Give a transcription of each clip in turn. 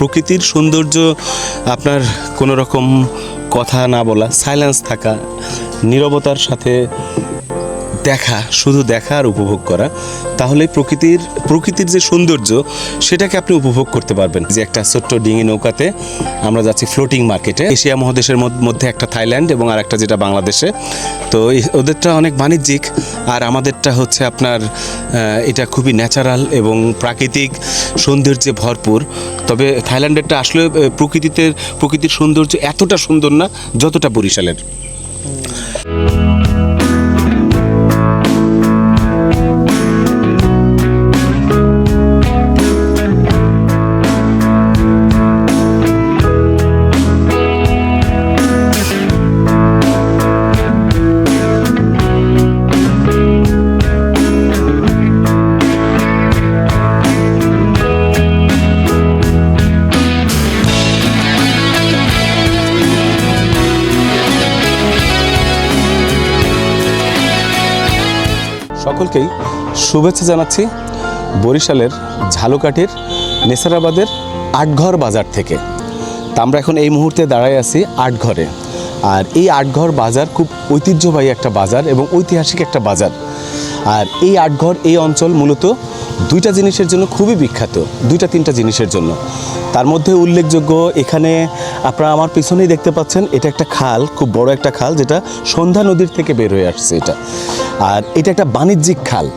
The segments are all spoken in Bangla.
প্রকৃতির সৌন্দর্য আপনার কোনো রকম কথা না বলা, সাইলেন্স থাকা, নীরবতার সাথে দেখা, শুধু দেখা আর উপভোগ করা, তাহলে প্রকৃতির যে সৌন্দর্য সেটাকে আপনি উপভোগ করতে পারবেন। যে একটা ছোট্ট ডিঙি নৌকাতে আমরা যাচ্ছি ফ্লোটিং মার্কেটে। এশিয়া মহাদেশের মধ্যে একটা থাইল্যান্ড এবং আর একটা যেটা বাংলাদেশে। তো ওদেরটা অনেক বাণিজ্যিক আর আমাদেরটা হচ্ছে আপনার এটা খুবই ন্যাচারাল এবং প্রাকৃতিক সৌন্দর্যে ভরপুর। তবে থাইল্যান্ডেরটা আসলে প্রকৃতির সৌন্দর্য এতটা সুন্দর না যতটা বরিশালের। সকলকেই শুভেচ্ছা জানাচ্ছি বরিশালের ঝালকাঠির নেসারাবাদের আটঘর বাজার থেকে। তা আমরা এখন এই মুহূর্তে দাঁড়ায় আছি আটঘরে। আর এই আটঘর বাজার খুব ঐতিহ্যবাহী একটা বাজার এবং ঐতিহাসিক একটা বাজার। আর এই আটঘর, এই অঞ্চল মূলত দুইটা জিনিসের জন্য খুবই বিখ্যাত, তিনটা জিনিসের জন্য। তার মধ্যে উল্লেখযোগ্য, এখানে আপনারা আমার পিছনেই দেখতে পাচ্ছেন, এটা একটা খাল, খুব বড় একটা খাল, যেটা সন্ধ্যা নদীর থেকে বের হয়ে আসছে এটা। আর এটা একটা বাণিজ্যিক খাল।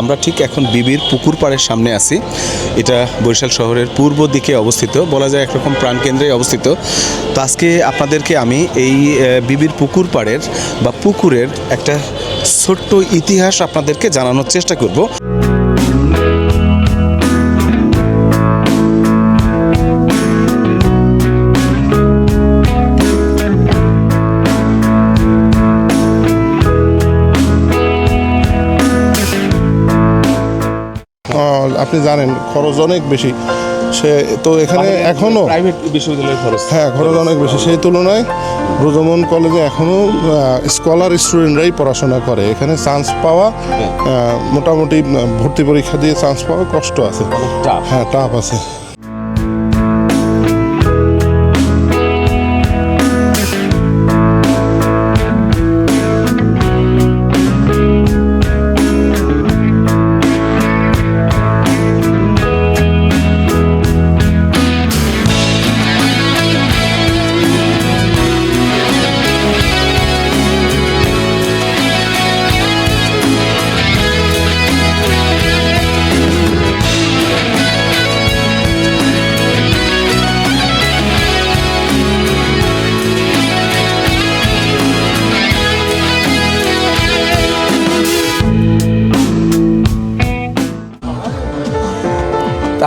আমরা ঠিক এখন বিবির পুকুর পাড়ের সামনে আছি। এটা বরিশাল শহরের পূর্ব দিকে অবস্থিত, বলা যায় একরকম প্রাণকেন্দ্রে অবস্থিত। তো আজকে আপনাদেরকে আমি এই বিবির পুকুর পাড়ের বা পুকুরের একটা ছোট্ট ইতিহাস আপনাদেরকে জানানোর চেষ্টা করব। আপনি জানেন খরচ অনেক বেশি, সে তো এখানে এখনও প্রাইভেট বিশ্ববিদ্যালয়ের খরচ, হ্যাঁ খরচ অনেক বেশি। সেই তুলনায় ব্রজমোহন কলেজে এখনও স্কলার স্টুডেন্টরাই পড়াশোনা করে। এখানে চান্স পাওয়া, মোটামুটি ভর্তি পরীক্ষা দিয়ে চান্স পাওয়া কষ্ট আছে, হ্যাঁ টাফ আছে।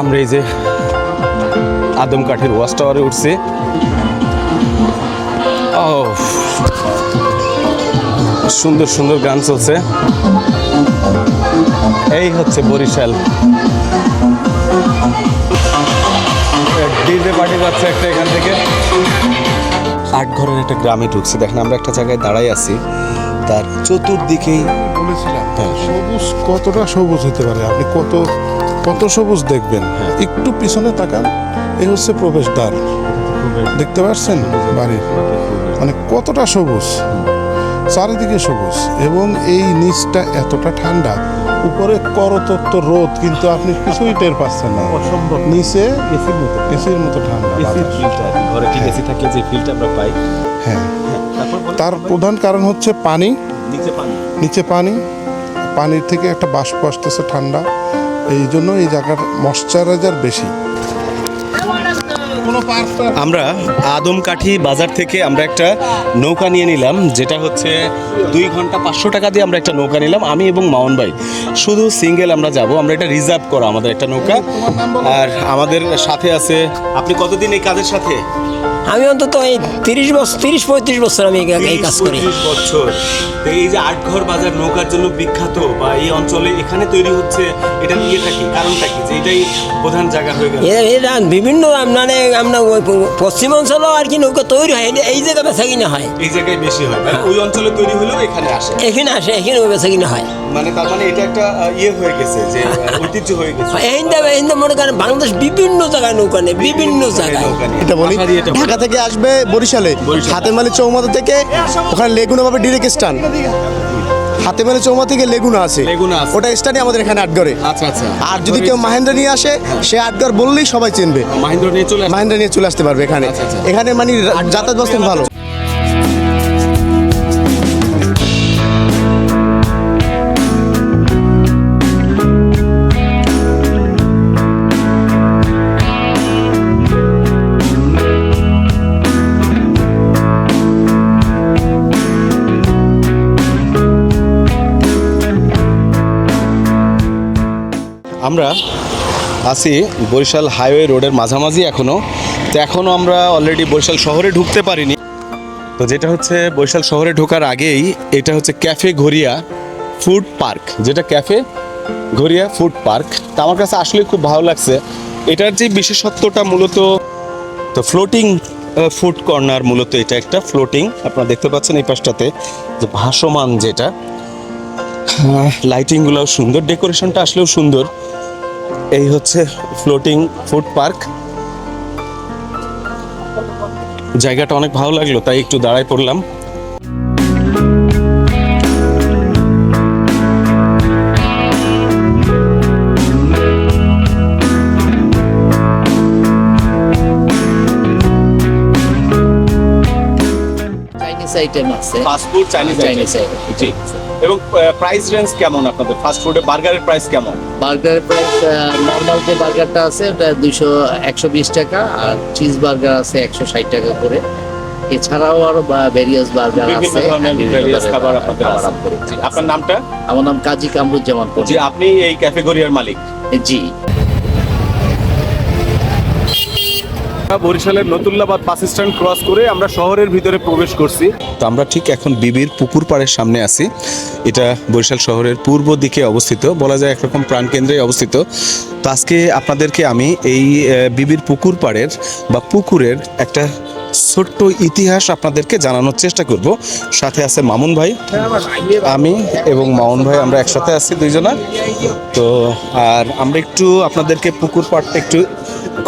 আমরা এই যে আদমকাঠির ওয়াচ টাওয়ারে উঠছি। সুন্দর সুন্দর গান চলছে। এই হচ্ছে বরিশাল। ডিজে পার্টি যাচ্ছে একটা এখান থেকে। আটঘরের একটা গ্রামে ঢুকছি। দেখেন আমরা একটা জায়গায় দাঁড়াই আছি, তার চতুর্দিকেই বলেছিলাম সবুজ, কতটা সবুজ হতে পারে, আপনি কত সবুজ দেখবেন। একটু পিছনে তাকান, এই হচ্ছে প্রবেশদ্বার, দেখতে পাচ্ছেন বাড়ির, মানে কতটা সবুজ, চারিদিকে সবুজ। এবং এই নিচটা এতটা ঠান্ডা, উপরে করতত্ত্ব রোদ, কিন্তু আপনি কিছুই টের পাচ্ছেন না। নিচে এসির মতো ঠান্ডা। ঘরে ঠিক এসি থাকলে যে ফিলটা আমরা পাই, হ্যাঁ। তার প্রধান কারণ হচ্ছে পানি, নিচে পানির থেকে একটা বাষ্প আসতেছে ঠান্ডা, এই জন্য এই জায়গার ময়শ্চারাইজার বেশি। আমরা আদমকাঠি বাজার থেকে আমরা একটা নৌকা নিয়ে নিলাম, যেটা হচ্ছে 2 ঘন্টা 500 টাকা দিয়ে আমরা একটা নৌকা নিলাম, আমি এবং মামুন ভাই। শুধু সিঙ্গেল আমরা যাব, আমরা এটা রিজার্ভ করা আমাদের একটা নৌকা। আর আমাদের সাথে আছে, আপনি কতদিন এই কাজের সাথে? আমি অন্তত এই 30-35 বছর আমি এই কাজ করি। 30 বছর। তো এই যে আটঘর বাজার নৌকার জন্য বিখ্যাত বা এই অঞ্চলে এখানে তৈরি হচ্ছে, এটা ইয়েটা কি, কারণটা কি যে এটাই প্রধান জায়গা হয়ে গেল? এরা বিভিন্ন মানে আমরা পশ্চিম অঞ্চলেও আর কি নৌকা তৈরি হয়, এই জায়গা বেচা কিনা হয়, এই জায়গায় বেশি হয়, মানে ওই অঞ্চলে তৈরি হলেও এখানে আসে। এখানে আসে, এখানে বেচা কিনা হয়। মানে তার মানে এটা একটা ইয়ে হয়ে গেছে, যে ঐতিহ্য হয়ে গেছে। এই মনে করেন বাংলাদেশ বিভিন্ন জায়গায় নৌকা নেই, বিভিন্ন জায়গায়। নৌকা নিয়ে। এটা বলি আশারি এটা বলি। ঢাকা থেকে আসবে বরিশালে, হাতেমালি চৌমাথা থেকে ওখানে লেগুনা পাবে ডিরেক্ট স্টান। হাতেমালি চৌমা থেকে লেগুনা আছে, লেগুনা আছে। ওটা স্টানই আমাদের এখানে আটগড়ে। আচ্ছা আচ্ছা। আর যদি কেউ মাহেন্দ্রা নিয়ে আসে, সে আটগড় বললেই সবাই চিনবে। মাহেন্দ্র নিয়ে চলে আসে। মাহেন্দ্রা নিয়ে চলে আসতে পারবে এখানে। আচ্ছা, আচ্ছা। এখানে মানে যাতায়াত ব্যবস্থা ভালো। আমরা আছি বরিশাল হাইওয়ে রোডের মাঝামাঝি এখনও। তো এখনও আমরা অলরেডি বরিশাল শহরে ঢুকতে পারিনি। তো যেটা হচ্ছে বরিশাল শহরে ঢোকার আগেই এটা হচ্ছে ক্যাফে ঘরিয়া ফুড পার্ক, যেটা ক্যাফে ঘরিয়া ফুড পার্ক। তা আমার কাছে আসলে খুব ভালো লাগছে। এটার যে বিশেষত্বটা মূলত তো ফ্লোটিং ফুড কর্নার, মূলত এটা একটা ফ্লোটিং, আপনারা দেখতে পাচ্ছেন এই পাশটাতে যে ভাসমান, যেটা লাইটিংগুলোও সুন্দর, ডেকোরেশনটা আসলেও সুন্দর। এই হচ্ছে ফ্লোটিং ফুড পার্ক। জায়গাটা অনেক ভালো লাগলো, তাই একটু দাঁড়ায় পড়লাম। চাইনিজ আইটেম আছে। Fast food, Chinese Chinese item. Item. জি। এবং প্রাইস রেঞ্জ কেমন আপনাদের ফাস্ট ফুডে? বার্গারের প্রাইস কেমন? বার্গারের প্রাইস নর্মাল যে বার্গারটা আছে ওটা 120 টাকা, আর চিজ বার্গার আছে 160 টাকা করে। এছাড়াও আরো ভেরিয়াস বার্গার বিভিন্ন আছে, ধরনের বিভিন্ন various ধরনের খাবার আপনাদের খাবার আছে। আপনাদের জি। আছে। আপনার নামটা? আমার নাম কাজী কামরুজ্জামান জি, পন্ডিত। আপনি এই ক্যাফেগরিয়ার মালিক? জি। বরিশালের নতুল্লাবাদ বাস স্ট্যান্ড ক্রস করে আমরা শহরের ভিতরে প্রবেশ করছি। তো আমরা ঠিক এখন বিবির পুকুর পাড়ের সামনে আছি। এটা বরিশাল শহরের পূর্ব দিকে অবস্থিত, বলা যায় একরকম প্রাণকেন্দ্রে অবস্থিত। তো আজকে আপনাদেরকে আমি এই বিবির পুকুর পাড়ের বা পুকুরের একটা ছোট্ট ইতিহাস আপনাদেরকে জানানোর চেষ্টা করব। সাথে আছে মামুন ভাই, আমি এবং মামুন ভাই, আমরা একসাথে আছি দুইজনা। তো আর আমরা একটু আপনাদেরকে পুকুর পাড়টা একটু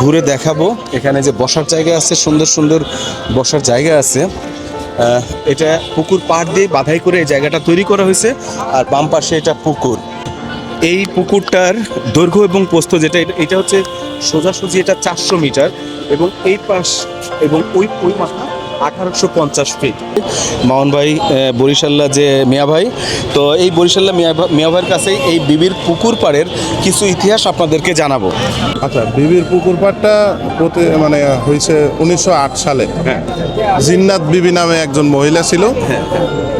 ঘুরে দেখাবো। এখানে যে বসার জায়গা আছে, সুন্দর সুন্দর বসার জায়গা আছে। এটা পুকুর পাড় দিয়ে বাধাই করে এই জায়গাটা তৈরি করা হয়েছে। আর বাম পাশে এটা পুকুর। এই পুকুরটার দৈর্ঘ্য এবং প্রস্থ যেটা, এটা হচ্ছে সোজাসুজি এটা 400 মিটার, এবং এই পাশ এবং ওই মাথা 1850 ফিট। মামুন ভাই বরিশাল্লা যে মিয়া ভাই, তো এই বরিশাল্লা মিয়া ভাইয়ের কাছে এই বিবির পুকুর পাড়ের কিছু ইতিহাস আপনাদেরকে জানাবো। আচ্ছা, বিবির পুকুর পাড়টা মানে হয়েছে 1908 সালে। জিন্নাত বিবি নামে একজন মহিলা ছিল,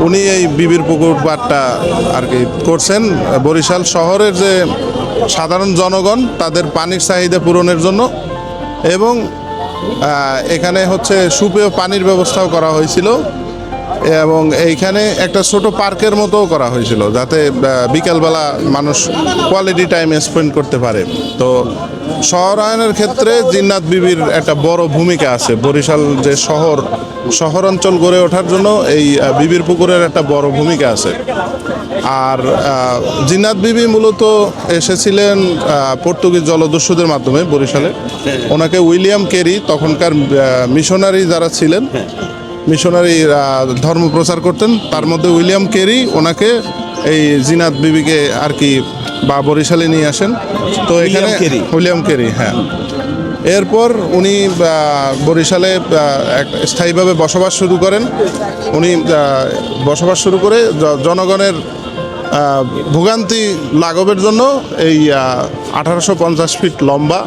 উনি এই বিবির পুকুর পাড়টা আর কি করছেন বরিশাল শহরের যে সাধারণ জনগণ তাদের পানির চাহিদা পূরণের জন্য, এবং এখানে হচ্ছে সুপেয় পানির ব্যবস্থাও করা হয়েছিল, এবং এইখানে একটা ছোট পার্কের মতোও করা হয়েছিল, যাতে বিকালবেলা মানুষ কোয়ালিটি টাইম স্পেন্ড করতে পারে। তো শহরায়নের ক্ষেত্রে জিন্নাত বিবির একটা বড় ভূমিকা আছে। বরিশাল যে শহরাঞ্চল গড়ে ওঠার জন্য এই বিবির পুকুরের একটা বড় ভূমিকা আছে। আর জিন্নাত বিবি মূলত এসেছিলেন পর্তুগিজ জলদস্যুদের মাধ্যমে বরিশালে। ওনাকে উইলিয়াম কেরি, তখনকার মিশনারি যারা ছিলেন, মিশনারি ধর্ম প্রচার করতেন, তার মধ্যে উইলিয়াম কেরি ওনাকে এই জিনাত বিবিকে আর কি বা বরিশালে নিয়ে আসেন। তো এখানে উইলিয়াম কেরি, হ্যাঁ। এরপর উনি বরিশালে স্থায়ীভাবে বসবাস শুরু করেন। উনি বসবাস শুরু করে জনগণের ভোগান্তি লাঘবের জন্য এই 1850 ফিট লম্বা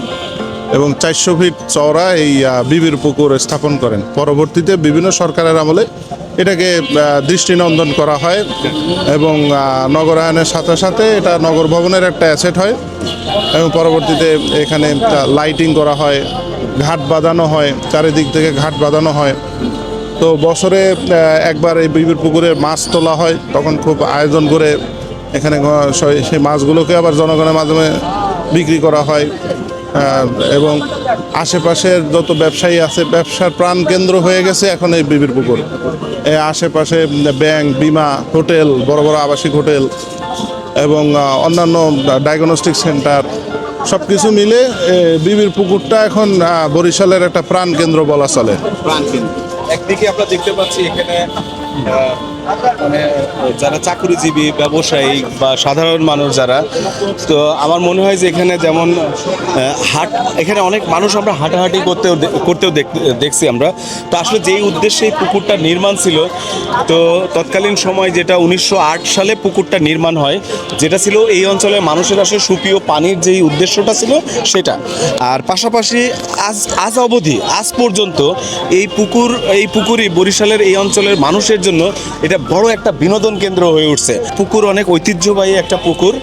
এবং 400 ফিট চওড়া এই বিবির পুকুর স্থাপন করেন। পরবর্তীতে বিভিন্ন সরকারের আমলে এটাকে দৃষ্টিনন্দন করা হয়, এবং নগরায়নের সাথে সাথে এটা নগর ভবনের একটা অ্যাসেট হয়, এবং পরবর্তীতে এখানে লাইটিং করা হয়, ঘাট বাঁধানো হয়, চারিদিক থেকে ঘাট বাঁধানো হয়। তো বছরে একবার এই বিবির পুকুরে মাছ তোলা হয়, তখন খুব আয়োজন করে এখানে সেই মাছগুলোকে আবার জনগণের মাধ্যমে বিক্রি করা হয়। এবং আশেপাশের যত ব্যবসায়ী আছে, ব্যবসার প্রাণকেন্দ্র হয়ে গেছে এখন এই বিবির পুকুর। এই আশেপাশে ব্যাংক, বিমা, হোটেল, বড় বড় আবাসিক হোটেল এবং অন্যান্য ডায়াগনস্টিক সেন্টার সব কিছু মিলে বিবির পুকুরটা এখন বরিশালের একটা প্রাণকেন্দ্র বলা চলে। একদিকে আমরা দেখতে পাচ্ছি এখানে মানে যারা চাকরিজীবী, ব্যবসায়ী বা সাধারণ মানুষ যারা, তো আমার মনে হয় যে এখানে যেমন এখানে অনেক মানুষ আমরা হাঁটাহাঁটি করতেও দেখছি আমরা। তো আসলে যেই উদ্দেশ্যে এই পুকুরটা নির্মাণ ছিল, তো তৎকালীন সময় যেটা 1908 সালে পুকুরটা নির্মাণ হয়, যেটা ছিল এই অঞ্চলের মানুষের আসলে সুপেয় পানির যেই উদ্দেশ্যটা ছিল সেটা। আর পাশাপাশি আজ অবধি, আজ পর্যন্ত এই পুকুরই বরিশালের এই অঞ্চলের মানুষের জন্য এটা বড় একটা বিনোদন কেন্দ্র হয়ে উঠছে। পুকুর অনেক ঐতিহ্যবাহী একটা পুকুর,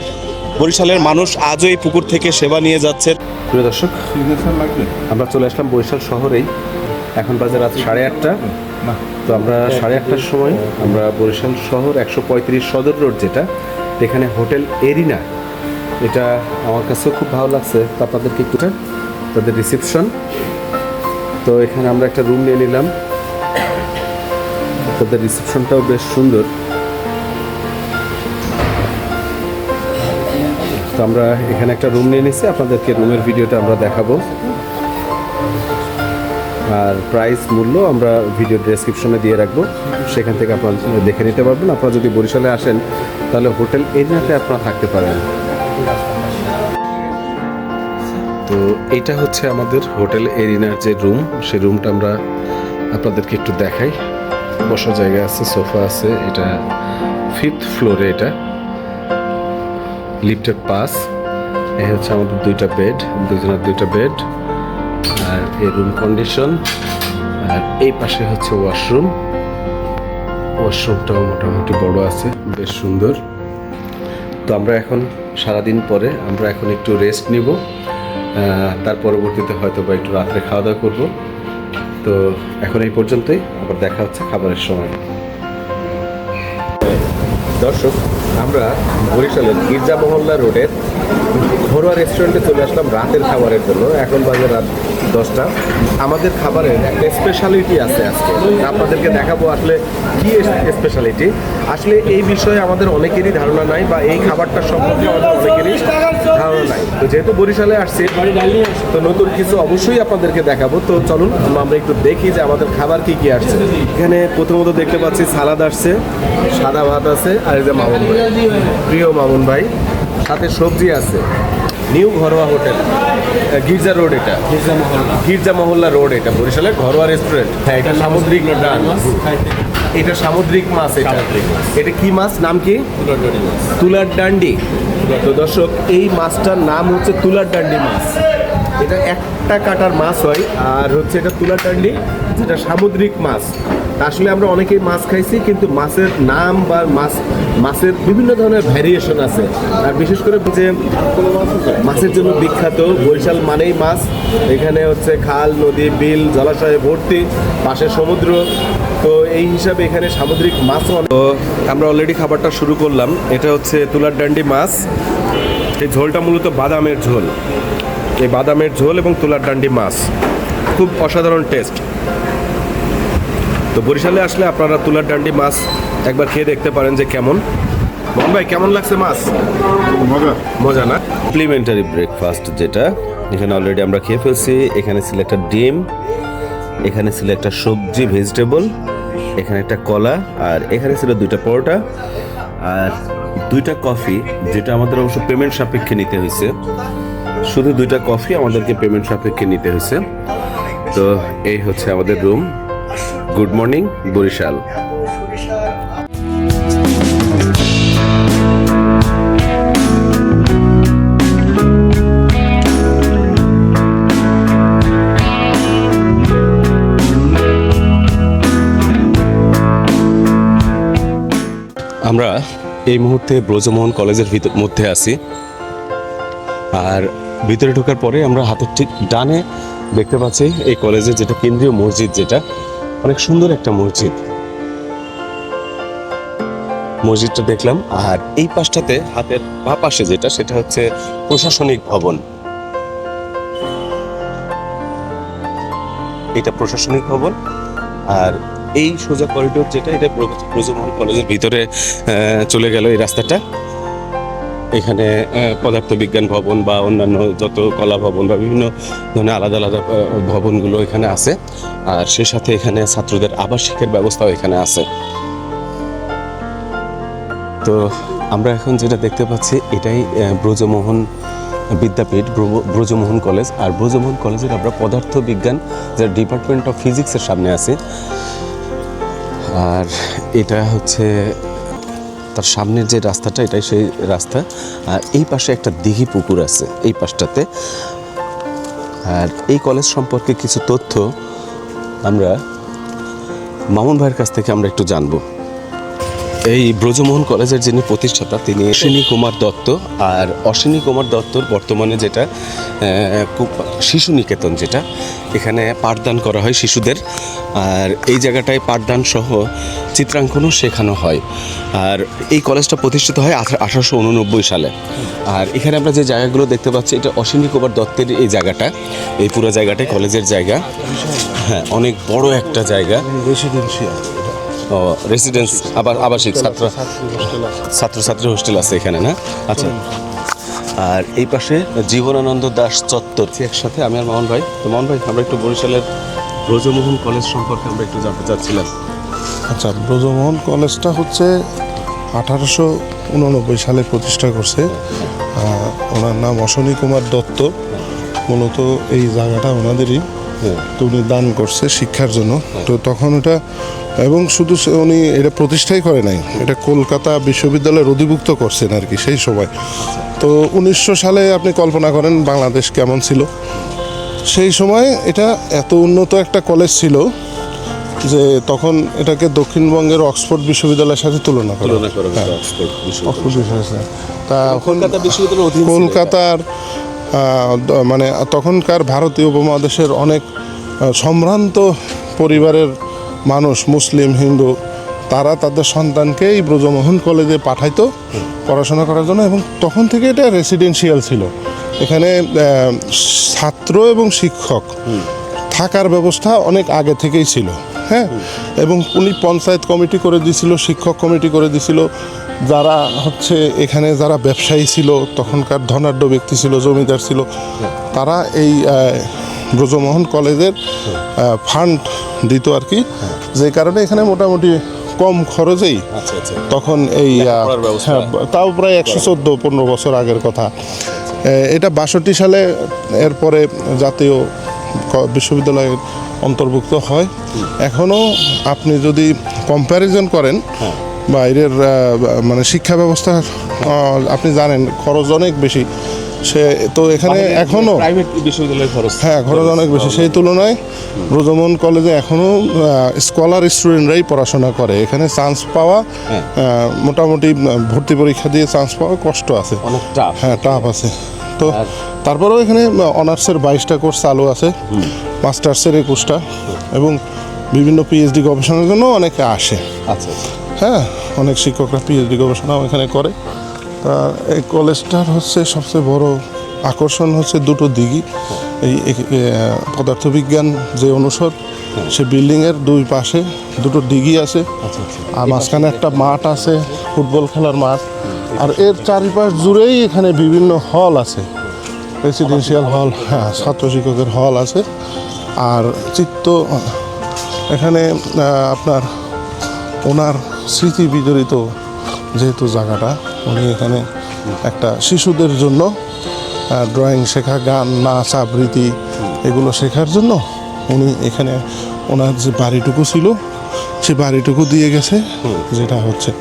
বরিশালের মানুষ আজও এই পুকুর থেকে সেবা নিয়ে যাচ্ছে। প্রিয় দর্শক, আমরা চলে আসলাম বরিশাল শহরেই। এখন বাজে রাত 8:30। তো আমরা 8:30টার সময় আমরা বরিশাল শহর 135 সদর রোড, যেটা এখানে হোটেল এরিনা, এটা আমার কাছেও খুব ভালো লাগছে। তো আপনাদেরকে একটু তাদের রিসেপশন, তো এখানে আমরা একটা রুম নিয়ে নিলাম। তাদের রিসেপশনটাও বেশ সুন্দর। তো আমরা এখানে একটা রুম নিয়ে নিচ্ছি, আপনাদেরকে রুমের ভিডিওটা আমরা দেখাবো। আর প্রাইস মূল্য আমরা ভিডিও ডেসক্রিপশনে দিয়ে রাখবো, সেখান থেকে আপনারা দেখে নিতে পারবেন। আপনারা যদি বরিশালে আসেন তাহলে হোটেল এরিনাতে আপনারা থাকতে পারেন। তো এইটা হচ্ছে আমাদের হোটেল এরিনার যে রুম, সেই রুমটা আমরা আপনাদেরকে একটু দেখাই। বসার জায়গা আছে, সোফা আছে, এটা 5th ফ্লোরে, এটা লিফটের পাস। এই হচ্ছে আমাদের 2টা বেড, দুজনের 2টা বেড, আর এই রুম কন্ডিশন। আর এই পাশে হচ্ছে ওয়াশরুমটাও মোটামুটি বড় আছে, বেশ সুন্দর। তো আমরা এখন সারাদিন পরে আমরা এখন একটু রেস্ট নিব, তার পরবর্তীতে হয়তো বা একটু রাত্রে খাওয়া দাওয়া করবো। তো এখন এই পর্যন্তই, আবার দেখা হচ্ছে খাবারের সময়। দর্শক, আমরা বরিশালের গির্জা মহল্লা রোডের ঘরোয়া রেস্টুরেন্টে চলে আসলাম রাতের খাবারের জন্য। এখন বাজে রাত 10টা। আমাদের খাবারের একটা স্পেশালিটি আছে আজকে, আপনাদেরকে দেখাবো আসলে কি স্পেশালিটি। আসলে এই বিষয়ে আমাদের অনেকেরই ধারণা নাই, বা এই খাবারটা সম্পর্কে আমাদের অনেকেরই ধারণা নাই। তো যেহেতু বরিশালে আসছি, তো নতুন কিছু অবশ্যই আপনাদেরকে দেখাবো। তো চলুন আমরা একটু দেখি যে আমাদের খাবার কি কি আসছে। এখানে প্রথমত দেখতে পাচ্ছি সালাদ আসছে, সাদা ভাত আছে, আর এই যে মামুন ভাই, প্রিয় মামুন ভাই, সাথে সবজি আছে। নিউ ঘরোয়া হোটেল, গির্জা রোড, এটা গির্জা মহল্লা রোড, এটা বরিশালের ঘরোয়া রেস্টুরেন্ট। হ্যাঁ, এটা সামুদ্রিক ডান, এটা সামুদ্রিক মাছ। এটা কি মাছ, নাম কি? তুলার ডান্ডি। তো দর্শক, এই মাছটার নাম হচ্ছে তুলার ডান্ডি মাছ। এটা একটা কাটার মাছ হয়, আর হচ্ছে এটা তুলার ডান্ডি, যেটা সামুদ্রিক মাছ। আসলে আমরা অনেকেই মাছ খাইছি, কিন্তু মাছের নাম বা মাছের বিভিন্ন ধরনের ভ্যারিয়েশন আছে। আর বিশেষ করে যে মাছের জন্য বিখ্যাত বরিশাল মানেই মাছ। এখানে হচ্ছে খাল, নদী, বিল, জলাশয়ে ভর্তি, পাশে সমুদ্র। তো এই হিসাবে এখানে সামুদ্রিক মাছও। তো আমরা অলরেডি খাবারটা শুরু করলাম। এটা হচ্ছে তুলার ডান্ডি মাছ। এই ঝোলটা মূলত বাদামের ঝোল, এই বাদামের ঝোল এবং তুলার ডান্ডি মাছ খুব অসাধারণ টেস্ট। তো বরিশালে আসলে আপনারা তুলার ডান্ডি মাছ একবার খেয়ে দেখতে পারেন যে কেমন। মোহন ভাই, কেমন লাগছে মাছ? মজা না? কমপ্লিমেন্টারি ব্রেকফাস্ট যেটা এখানে অলরেডি আমরা খেয়ে ফেলছি। এখানে ছিল একটা ডিম, এখানে ছিল একটা সবজি ভেজিটেবল, এখানে একটা কলা, আর এখানে ছিল 2টা পরোটা আর 2টা কফি, যেটা আমাদের অবশ্য পেমেন্ট সাপেক্ষে নিতে হয়েছে। শুধু 2টা কফি আমাদেরকে পেমেন্ট সাপেক্ষে নিতে হয়েছে। তো এই হচ্ছে আমাদের রুম। Good morning Barishal. আমরা এই মুহূর্তে ব্রজমোহন কলেজের মধ্যে আছি। আর ভিতরে ঢোকার পরে আমরা হাতের ঠিক ডানে দেখতে পাচ্ছি এই কলেজের যেটা কেন্দ্রীয় মসজিদ, যেটা অনেক সুন্দর একটা মসজিদ। মসজিদটা দেখলাম। আর এই পাশটাতে হাতের বাঁ পাশে যেটা, সেটা হচ্ছে প্রশাসনিক ভবন। এটা প্রশাসনিক ভবন। আর এই সোজা করিডোর যেটা, এটা ব্রজমোহন কলেজের ভিতরে চলে গেল এই রাস্তাটা। এখানে পদার্থবিজ্ঞান ভবন বা অন্যান্য যত কলা ভবন বা বিভিন্ন ধরনের আলাদা আলাদা ভবনগুলো এখানে আছে। আর সে সাথে এখানে ছাত্রদের আবাসিকের ব্যবস্থাও এখানে আছে। তো আমরা এখন যেটা দেখতে পাচ্ছি এটাই ব্রজমোহন বিদ্যাপীঠ, ব্রজমোহন কলেজ। আর ব্রজমোহন কলেজের আমরা পদার্থ বিজ্ঞান যে ডিপার্টমেন্ট অফ ফিজিক্সের সামনে আছি। আর এটা হচ্ছে তার সামনের যে রাস্তাটা, এটাই সেই রাস্তা। আর এই পাশে একটা দিঘি পুকুর আছে এই পাশটাতে। আর এই কলেজ সম্পর্কে কিছু তথ্য আমরা মামুন ভাইয়ের কাছ থেকে আমরা একটু জানবো। এই ব্রজমোহন কলেজের যিনি প্রতিষ্ঠাতা, তিনি অশ্বিনী কুমার দত্ত। আর অশ্বিনী কুমার দত্তর বর্তমানে যেটা শিশু নিকেতন, যেটা এখানে পাঠদান করা হয় শিশুদের। আর এই জায়গাটায় পাঠদান সহ চিত্রাঙ্কনও শেখানো হয়। আর এই কলেজটা প্রতিষ্ঠিত হয় 1889 সালে। আর এখানে আমরা যে জায়গাগুলো দেখতে পাচ্ছি, এটা অশ্বিনী কুমার দত্তের এই জায়গাটা, এই পুরো জায়গাটাই কলেজের জায়গা। অনেক বড় একটা জায়গা। রেসিডেন্সিয়াল, রেসিডেন্স, আবার আবাসিক ছাত্রছাত্রী হোস্টেল আছে এখানে, না? আচ্ছা। আর এই পাশে জীবনানন্দ দাশ চত্বর একসাথে। আমি আর মামুন ভাই, তো মামুন ভাই, আমরা একটু বরিশালের ব্রজমোহন কলেজ সম্পর্কে আমরা একটু জানতে চাচ্ছিলাম। আচ্ছা, ব্রজমোহন কলেজটা হচ্ছে 1889 সালে প্রতিষ্ঠা করছে। ওনার নাম অশ্বিনী কুমার দত্ত। মূলত এই জায়গাটা ওনাদেরই, তো উনি দান করছে শিক্ষার জন্য। তো তখন এটা, এবং শুধু উনি এটা প্রতিষ্ঠাই করে নাই, এটা কলকাতা বিশ্ববিদ্যালয়ের অধিভুক্ত করছেন আর কি সেই সময়। তো 1900 সালে আপনি কল্পনা করেন বাংলাদেশ কেমন ছিল সেই সময়। এটা এত উন্নত একটা কলেজ ছিল যে তখন এটাকে দক্ষিণবঙ্গের অক্সফোর্ড বিশ্ববিদ্যালয়ের সাথে তুলনা করা হয়। অক্সফোর্ড বিশ্ববিদ্যালয়, তা কলকাতা বিশ্ববিদ্যালয়ের অধীন ছিল এটা। কলকাতার মানে তখনকার ভারতীয় উপমহাদেশের অনেক সম্ভ্রান্ত পরিবারের মানুষ, মুসলিম, হিন্দু, তারা তাদের সন্তানকে এই ব্রজমোহন কলেজে পাঠাইতো পড়াশোনা করার জন্য। এবং তখন থেকে এটা রেসিডেন্সিয়াল ছিল। এখানে ছাত্র এবং শিক্ষক থাকার ব্যবস্থা অনেক আগে থেকেই ছিল। হ্যাঁ, এবং উনি পঞ্চায়েত কমিটি করে দিয়েছিল, শিক্ষক কমিটি করে দিয়েছিল। যারা হচ্ছে এখানে যারা ব্যবসায়ী ছিল, তখনকার ধনাঢ্য ব্যক্তি ছিল, জমিদার ছিল, তারা এই ব্রজমোহন কলেজের ফান্ড দিত আর কি। যে কারণে এখানে মোটামুটি কম খরচেই তখন এই তাও প্রায় 114-15 বছর আগের কথা। এটা 62 সালে এরপরে জাতীয় বিশ্ববিদ্যালয়ের অন্তর্ভুক্ত হয়। এখনও আপনি যদি কম্প্যারিজন করেন বাইরের মানে শিক্ষা ব্যবস্থা, আপনি জানেন খরচ অনেক বেশি। সে তো এখানে এখনও প্রাইভেট বিশ্ববিদ্যালয়ের খরচ, খরচ অনেক বেশি। সেই তুলনায় ব্রজমোহন কলেজে এখনও স্কলার স্টুডেন্টরাই পড়াশোনা করে। এখানে চান্স পাওয়া, মোটামুটি ভর্তি পরীক্ষা দিয়ে চান্স পাওয়া কষ্ট আছে, অনেক টাফ। টাফ আছে। তো তারপরেও এখানে অনার্সের 22টা কোর্স চালু আছে, মাস্টার্সের 21টা, এবং বিভিন্ন পিএইচডি গবেষণার জন্য অনেকে আসে। আচ্ছা। অনেক শিক্ষকরা পিএইচডি গবেষণাও এখানে করে। তা এই কলেজটার হচ্ছে সবচেয়ে বড় আকর্ষণ হচ্ছে দুটো দিঘি। এই পদার্থবিজ্ঞান যে অনুষদ, সে বিল্ডিংয়ের দুই পাশে দুটো দিঘি আছে। আর মাঝখানে একটা মাঠ আছে, ফুটবল খেলার মাঠ। আর এর চারিপাশ জুড়েই এখানে বিভিন্ন হল আছে, রেসিডেন্সিয়াল হল, ছাত্র শিক্ষকের হল আছে। আর এখানে আপনার ওনার স্মৃতি বিজড়িত যেহেতু জায়গাটা, উনি এখানে একটা শিশুদের জন্য ড্রয়িং শেখা, গান, নাচ, আবৃত্তি এগুলো শেখার জন্য উনি এখানে ওনার যে বাড়িটুকু ছিল সে বাড়িটুকু দিয়ে গেছে, যেটা হচ্ছে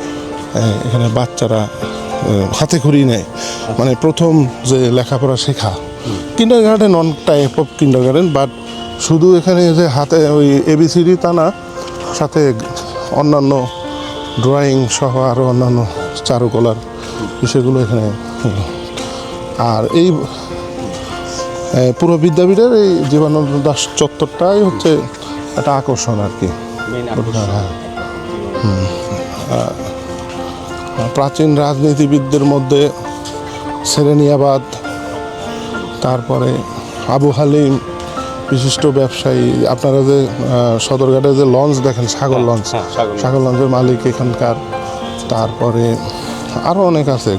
এখানে বাচ্চারা হাতে খড়ি নেয়, মানে প্রথম যে লেখাপড়া শেখা। Kindergarten on type of kindergarten, but শুধু এখানে যে হাতে ওই ABCD তা না, সাথে অন্যান্য ড্রয়িং সহ আরও অন্যান্য চারুকলার বিষয়গুলো এখানে। আর এই পুরো বিদ্যাপীঠের এই জীবনানন্দ দাস চত্বরটাই হচ্ছে একটা আকর্ষণ আর কি। হ্যাঁ। প্রাচীন রাজনীতিবিদদের মধ্যে সেরেনিয়াবাদ, তারপরে আবু হালিম, বিশিষ্ট ব্যবসায়ী, আপনারা যে সদরঘাটে যে লঞ্চ দেখেন, সাগর লঞ্চ, সাগর লঞ্চের মালিক এখানকার। তারপরে আরও অনেক আছে,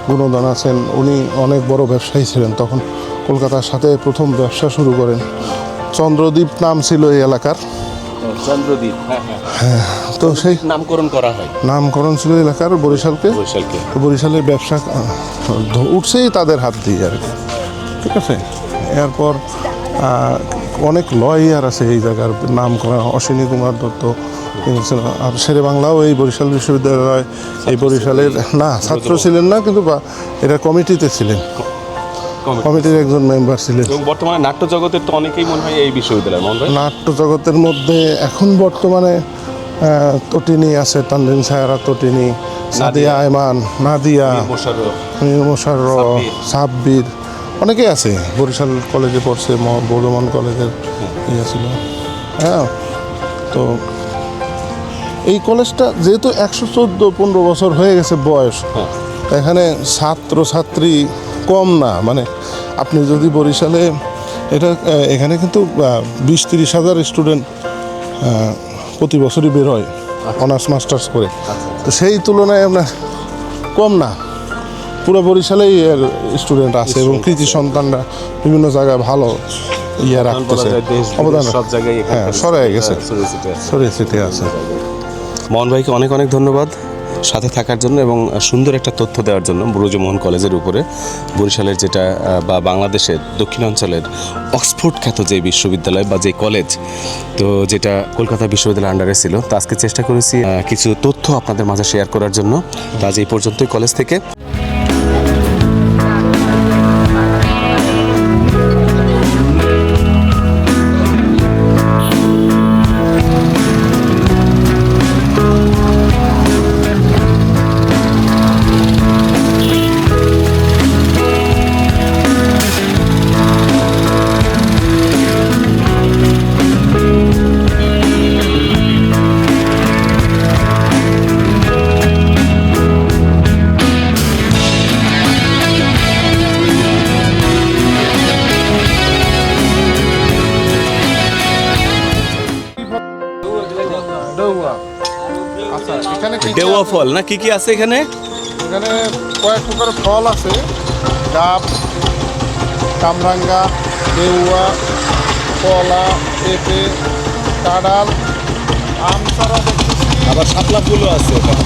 গুণধন আছেন, উনি অনেক বড় ব্যবসায়ী ছিলেন, তখন কলকাতার সাথে প্রথম ব্যবসা শুরু করেন। চন্দ্রদ্বীপ নাম ছিল এই এলাকার। চন্দ্রদ্বীপ, তো সেই নামকরণ করা হয়, নামকরণ ছিল এলাকার বরিশালকে। বরিশালের ব্যবসা উঠছেই তাদের হাত দিয়ে আর কি, ঠিক আছে। এরপর অনেক লয়ার আছে এই জায়গার নাম করা, অশ্বিনী কুমার দত্ত, আর শেরে বাংলাও এই বরিশাল বিশ্ববিদ্যালয়, এই বরিশালের না ছাত্র ছিলেন না, কিন্তু এটা কমিটিতে ছিলেন, কমিটির একজন মেম্বার ছিলেন। এবং বর্তমানে নাট্য জগতের তো অনেকেই মনে হয় এই বিশ্ববিদ্যালয়, নাট্য জগতের মধ্যে এখন বর্তমানে তটিনী আছে, তানজিন সায়রা তটিনী, সাদিয়া আয়মান, নাদিয়া, মীর মোশাররফ, সাব্বির, অনেকেই আছে। বরিশাল কলেজে পড়ছে, বর্ধমান কলেজের ইয়ে ছিল। হ্যাঁ, তো এই কলেজটা যেহেতু 114-15 বছর হয়ে গেছে বয়স, এখানে ছাত্রছাত্রী কম না। মানে আপনি যদি বরিশালে এখানে কিন্তু 20-30 হাজার স্টুডেন্ট প্রতি বছরই বের হয় অনার্স মাস্টার্স করে। তো সেই তুলনায় আপনার কম না, পুরো বরিশালেই এর স্টুডেন্ট আছে এবং কৃতি সন্তানরা বিভিন্ন জায়গায় ভালো ইয়ে রাখতেছে, অবদান সব জায়গায় সরাই গেছে, ছড়িয়ে ছিটিয়ে আছে। মোহন ভাইকে অনেক অনেক ধন্যবাদ সাথে থাকার জন্য এবং সুন্দর একটা তথ্য দেওয়ার জন্য ব্রজমোহন কলেজের উপরে, বরিশালের যেটা বা বাংলাদেশের দক্ষিণাঞ্চলের অক্সফোর্ড খ্যাত যে বিশ্ববিদ্যালয় বা যে কলেজ, তো যেটা কলকাতা বিশ্ববিদ্যালয়ের আন্ডারে ছিল। তো আজকে চেষ্টা করেছি কিছু তথ্য আপনাদের মাঝে শেয়ার করার জন্য। তো আজ এই পর্যন্তই কলেজ থেকে। দেওয়া ফল না কি কি আছে এখানে? এখানে কয়েক প্রকার ফল আছে, ডাব, কামরাঙ্গা, দেউয়া, কলা, পেঁপে, কাঁঠাল, আম ছাড়া দেখতেছি, আবার শাপলা ফুলও আছে এখানে।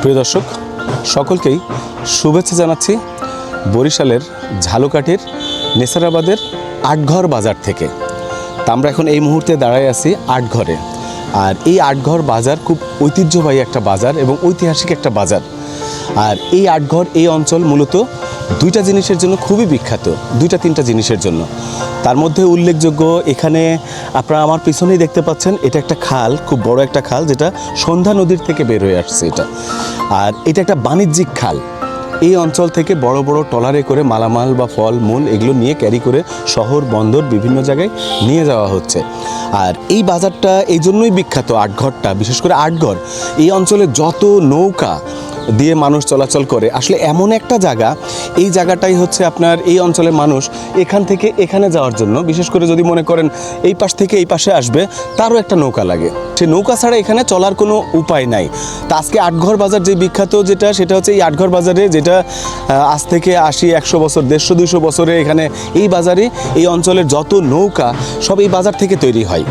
প্রিয় দর্শক, সকলকেই শুভেচ্ছা জানাচ্ছি বরিশালের ঝালকাঠির নেসারাবাদের আটঘর বাজার থেকে। তা আমরা এখন এই মুহূর্তে দাঁড়ায় আছি আটঘরে। আর এই আটঘর বাজার খুব ঐতিহ্যবাহী একটা বাজার এবং ঐতিহাসিক একটা বাজার। আর এই আটঘর, এই অঞ্চল মূলত দুইটা জিনিসের জন্য খুবই বিখ্যাত, দুইটা-তিনটা জিনিসের জন্য। তার মধ্যে উল্লেখযোগ্য, এখানে আপনারা আমার পিছনেই দেখতে পাচ্ছেন, এটা একটা খাল, খুব বড় একটা খাল, যেটা সন্ধ্যা নদীর থেকে বের হয়ে আসছে এটা। আর এটা একটা বাণিজ্যিক খাল। এই অঞ্চল থেকে বড় বড় ট্রলারে করে মালামাল বা ফল মূল এগুলো নিয়ে ক্যারি করে শহর বন্দর বিভিন্ন জায়গায় নিয়ে যাওয়া হচ্ছে। আর এই বাজারটা এই জন্যই বিখ্যাত, আটঘরটা, বিশেষ করে আটঘর, এই অঞ্চলে যত নৌকা দিয়ে মানুষ চলাচল করে, আসলে এমন একটা জায়গা, এই জায়গাটাই হচ্ছে আপনার এই অঞ্চলের মানুষ এখান থেকে এখানে যাওয়ার জন্য, বিশেষ করে যদি মনে করেন এই পাশ থেকে এই পাশে আসবে, তারও একটা নৌকা লাগে। সে নৌকা ছাড়া এখানে চলার কোনো উপায় নাই। তা আজকে আটঘর বাজার যে বিখ্যাত যেটা, সেটা হচ্ছে এই আটঘর বাজারে, যেটা আজ থেকে 80-100 বছর, 150-200 বছরে এখানে এই বাজারে এই অঞ্চলের যত নৌকা সব এই বাজার থেকে তৈরি হয়।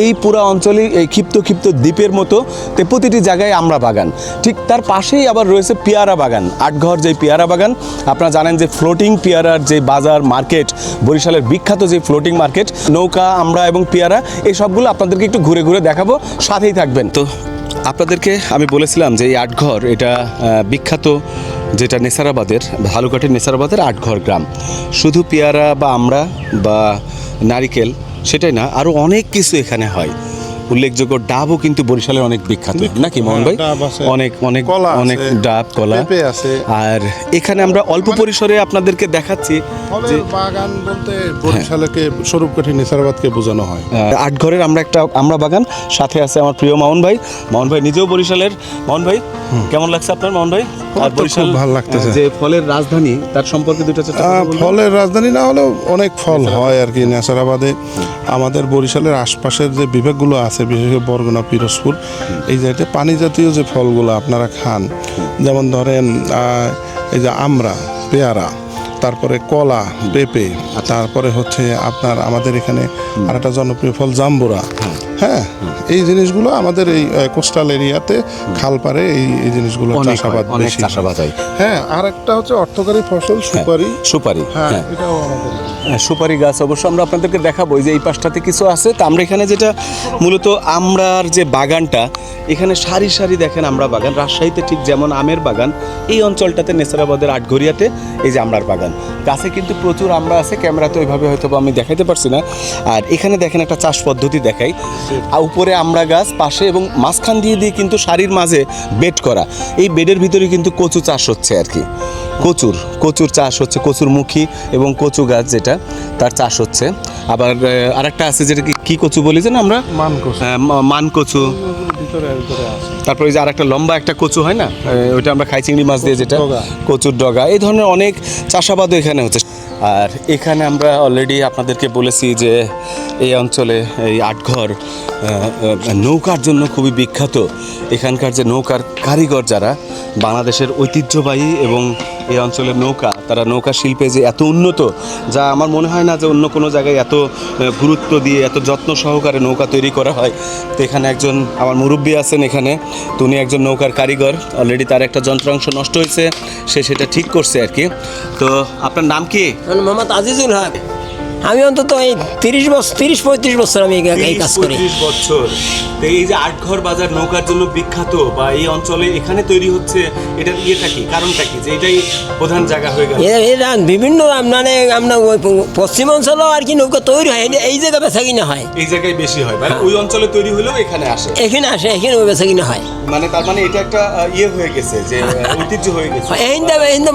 এই পুরো অঞ্চলে এই ক্ষিপ্ত দ্বীপের মতো প্রতিটি জায়গায় আমরা বাগান, ঠিক তার পাশেই আবার রয়েছে পেয়ারা বাগান। আটঘর যে পেয়ারা বাগান, আপনারা জানেন যে ফ্লোটিং পেয়ারার যে বাজার মার্কেট, বরিশালের বিখ্যাত যে ফ্লোটিং মার্কেট, নৌকা, আমরা এবং পেয়ারা, এই সবগুলো আপনাদেরকে একটু ঘুরে ঘুরে দেখাবো, সাথেই থাকবেন। তো আপনাদেরকে আমি বলেছিলাম যে এই আটঘর, এটা বিখ্যাত যেটা নেসারাবাদের, ঝালকাঠির নেসারাবাদের আটঘর গ্রাম। শুধু পেয়ারা বা আমরা বা নারিকেল সেটাই না, আরও অনেক কিছু এখানে হয়। উল্লেখযোগ্য ডাবও কিন্তু বরিশালের অনেক বিখ্যাত নাকি মোহন ভাই? ডাব আছে, অনেক অনেক কলা আছে, অনেক ডাব কলা পেঁপে আছে। আর এখানে আমরা অল্প পরিসরে আপনাদেরকে দেখাচ্ছি ফলের বাগান বলতে বরিশালকে স্বরূপকাঠি নেসারাবাদকে বোঝানো হয়। আটঘরের আমরা বাগান, সাথে আছে আমার প্রিয় মামুন ভাই। মামুন ভাই নিজেও বরিশালের। মামুন ভাই কেমন লাগছে আপনার মামুন ভাই? আমার তো খুব ভালো লাগতেছে। যে ফলের রাজধানী তার সম্পর্কে দুটো চারটা কথা বলবেন? ফলের রাজধানী না হলেও অনেক ফল হয় আর কি নেসারাবাদে। আমাদের বরিশালের আশপাশের যে বিভাগগুলো আছে, বিশেষ করে বরগুনা, পিরোজপুর, এই জায়গাতে পানি জাতীয় যে ফলগুলো আপনারা খান, যেমন ধরেন এই যে আমরা, পেয়ারা, তারপরে কলা, পেঁপে, তারপরে হচ্ছে আপনার আমাদের এখানে আরেকটা জনপ্রিয় ফল জাম্বুরা। হ্যাঁ, এই জিনিসগুলো আমাদের এই কোস্টাল এরিয়াতে খালপাড়ে এই জিনিসগুলো অনেক চাষাবাদ হয়, অনেক বেশি। চাষাবাদ হয়। হ্যাঁ, আর একটা হচ্ছে অর্থকারী ফসল সুপারি। সুপারি, হ্যাঁ, হ্যাঁ। এটাও আমাদের। সুপারি গাছ অবশ্য আমরা আপনাদেরকে দেখাবো। এই যে এই পাশটাতে কিছু আছে, তো আমরা এখানে যেটা মূলত আমরার যে বাগানটা, এখানে সারি সারি দেখেন আমরা বাগান। রাজশাহীতে ঠিক যেমন আমের বাগান, এই অঞ্চলটাতে নেসারাবাদের আটঘরিয়াতে এই যে আমরার বাগান। গাছে কিন্তু প্রচুর আমরা আছে, ক্যামেরাতে ওইভাবে হয়তো বা আমি দেখাইতে পারছি না। আর এখানে দেখেন একটা চাষ পদ্ধতি দেখাই, উপরে আমরা গাছ পাশে এবং মাঝখান দিয়ে কিন্তু সারির মাঝে বেড করা। এই বেডের ভিতরে কিন্তু কচু চাষ হচ্ছে আর কি। কচুর চাষ হচ্ছে, কচুর মুখী এবং কচু গাছ যেটা, তার চাষ হচ্ছে। আবার আরেকটা আছে যেটা কি কচু বলি যেন আমরা, মানকচু। মান কচু। ভিতরে আছে। তারপর এই যে আরেকটা লম্বা একটা কচু হয় না, ওইটা আমরা খাই চিংড়ি মাছ দিয়ে, যেটা ডগা। কচুর ডগা। এই ধরনের অনেক চাষাবাদও এখানে হচ্ছে। আর এখানে আমরা অলরেডি আপনাদেরকে বলেছি যে এই অঞ্চলে এই আটঘর নৌকার জন্য খুবই বিখ্যাত। এখানকার যে নৌকার কারিগর যারা, বাংলাদেশের ঐতিহ্যবাহী এবং এই অঞ্চলের নৌকা, তারা নৌকা শিল্পে যে এত উন্নত, যা আমার মনে হয় না যে অন্য কোনো জায়গায় এত গুরুত্ব দিয়ে এত যত্ন সহকারে নৌকা তৈরি করা হয়। তো এখানে একজন আমার মুরব্বী আছেন এখানে, তো উনি একজন নৌকার কারিগর। অলরেডি তার একটা যন্ত্রাংশ নষ্ট হয়েছে, সে সেটা ঠিক করছে আর কি। তো আপনার নাম কি? মোহাম্মদ আজিজুল হক। আমি অন্তত এই 30-35 বছর আমি এই কাজ করি। 30 বছর। তো এই যে আটঘর বাজার নৌকার জন্য বিখ্যাত, বা এই অঞ্চলে এখানে তৈরি হচ্ছে, এটার ইয়েটা কি, কারণটা কি যে এটাই প্রধান জায়গা হয়ে গেল? এরা বিভিন্ন মানে আমরা ওই পশ্চিম অঞ্চলেও আর কি নৌকা তৈরি হয়, এই জায়গা বেচা কিনা হয়। এই জায়গায় বেশি হয়, মানে ওই অঞ্চলে তৈরি হলেও এখানে আসে। এখানে আসে, এখানে ওই বেচা কিনা হয়। মানে তার মানে এটা একটা ইয়ে হয়ে গেছে, যে ঐতিহ্য হয়ে গেছে। এই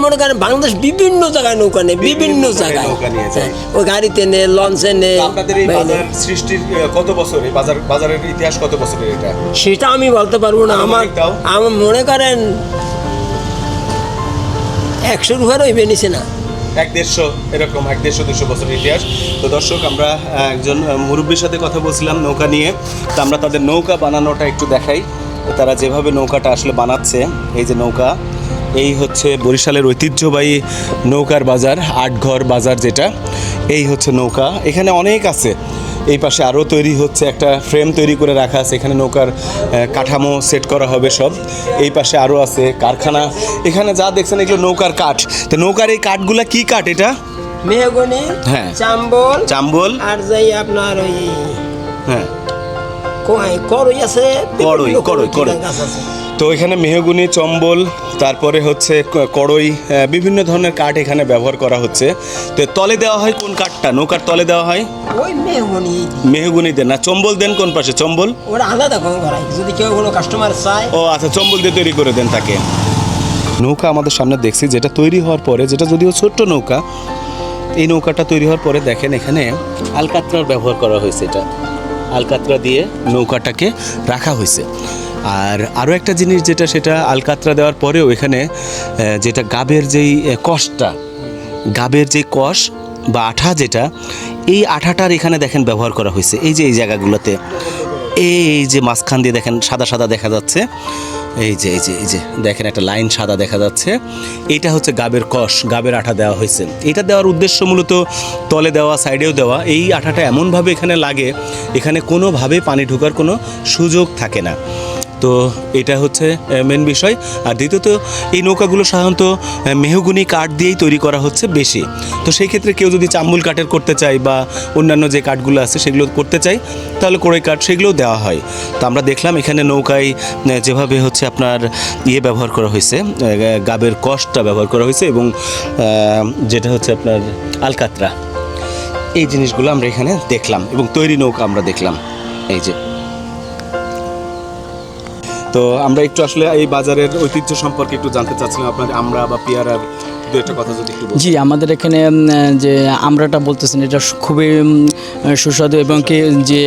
মনে করেন বাংলাদেশ বিভিন্ন জায়গায় নৌকা নেই, বিভিন্ন জায়গায় নৌকা নিয়ে যায়। ওই গাড়িতে নে, লঞ্চে নে। আপনাদের এই বাজার সৃষ্টির কত বছর, এই বাজারের ইতিহাস কত বছরের এটা? সেটা আমি বলতে পারবো না। আমার মনে করেন 100 উপরে ওই বেনিছে না, 100-150 এরকম, 150-200 বছরের ইতিহাস। তো দর্শক, আমরা একজন মুরব্বীর সাথে কথা বলছিলাম নৌকা নিয়ে। তো আমরা তাদের নৌকা বানানোটা একটু দেখাই, তারা যেভাবে নৌকাটা আসলে বানাচ্ছে। এই যে নৌকা, এই হচ্ছে বরিশালের ঐতিহ্যবাহী নৌকার বাজার, আটঘর বাজার যেটা, এই হচ্ছে নৌকা। এখানে অনেক আছে। এই পাশে আরও তৈরি হচ্ছে, একটা ফ্রেম তৈরি করে রাখা আছে, এখানে নৌকার কাঠামো সেট করা হবে সব। এই পাশে আরও আছে কারখানা। এখানে যা দেখছেন এগুলো নৌকার কাঠ। তো নৌকার এই কাঠগুলা কি কাঠ এটা? মেহগনি, হ্যাঁ। চাম্বল আর যাই আপনার ওই হ্যাঁ, করই আছে, কড়ই। গাছ আছে। তো এখানে মেহগুনি, চম্বল, তারপরে হচ্ছে কড়ই, বিভিন্ন ধরনের কাঠ এখানে ব্যবহার করা হচ্ছে। তো তলে দেওয়া হয় কোন কাঠটা? নৌকার তলে দেওয়া হয় ওই মেহগনি। মেহগুনি দেন না, চম্বল দেন কোন পাশে? চম্বল ওরা আলাদা কোনো করাই, যদি কেউ কোনো কাস্টমার চায়। ও আচ্ছা, চম্বল দিয়ে তৈরি করে দেন তাকে। নৌকা আমাদের সামনে দেখছি, যেটা তৈরি হওয়ার পরে, যেটা যদিও ছোট্ট নৌকা, এই নৌকাটা তৈরি হওয়ার পরে দেখেন এখানে আলকাতরার ব্যবহার করা হয়েছে। এটা আলকাতরা দিয়ে নৌকাটাকে রাখা হয়েছে। আর আরও একটা জিনিস যেটা, সেটা আলকাতরা দেওয়ার পরেও এখানে যেটা গাবের যেই কষটা, গাবের যে কষ বা আঠা যেটা, এই আঠাটার এখানে দেখেন ব্যবহার করা হয়েছে। এই যে এই জায়গাগুলোতে, এই যে মাঝখান দিয়ে দেখেন সাদা সাদা দেখা যাচ্ছে, এই যে দেখেন একটা লাইন সাদা দেখা যাচ্ছে, এইটা হচ্ছে গাবের কষ, গাবের আঠা দেওয়া হয়েছে। এটা দেওয়ার উদ্দেশ্য মূলত তলে দেওয়া, সাইডেও দেওয়া। এই আঠাটা এমনভাবে এখানে লাগে, এখানে কোনোভাবে পানি ঢোকার কোনো সুযোগ থাকে না। তো এটা হচ্ছে মেন বিষয়। আর দ্বিতীয়ত, এই নৌকাগুলো সাধারণত মেহগুনি কাঠ দিয়েই তৈরি করা হচ্ছে বেশি। তো সেই ক্ষেত্রে কেউ যদি চাম্বুল কাঠের করতে চায় বা অন্যান্য যে কাঠগুলো আছে সেগুলো করতে চায়, তাহলে কড়ই কাঠ সেগুলোও দেওয়া হয়। তো আমরা দেখলাম এখানে নৌকায় যেভাবে হচ্ছে আপনার ব্যবহার করা হয়েছে, গাবের কষটা ব্যবহার করা হয়েছে, এবং যেটা হচ্ছে আপনার আলকাতরা, এই জিনিসগুলো আমরা এখানে দেখলাম, এবং তৈরি নৌকা আমরা দেখলাম। এই যে তো আমরা একটু আসলে এই বাজারের ঐতিহ্য সম্পর্কে একটু জানতে চাচ্ছিলাম আপনার আমরা বা পেয়ারার দু একটা কথা যদি একটু বলতেন। জি, আমাদের এখানে যে আমরাটা বলতেছেন এটা খুবই সুস্বাদু এবং কি যে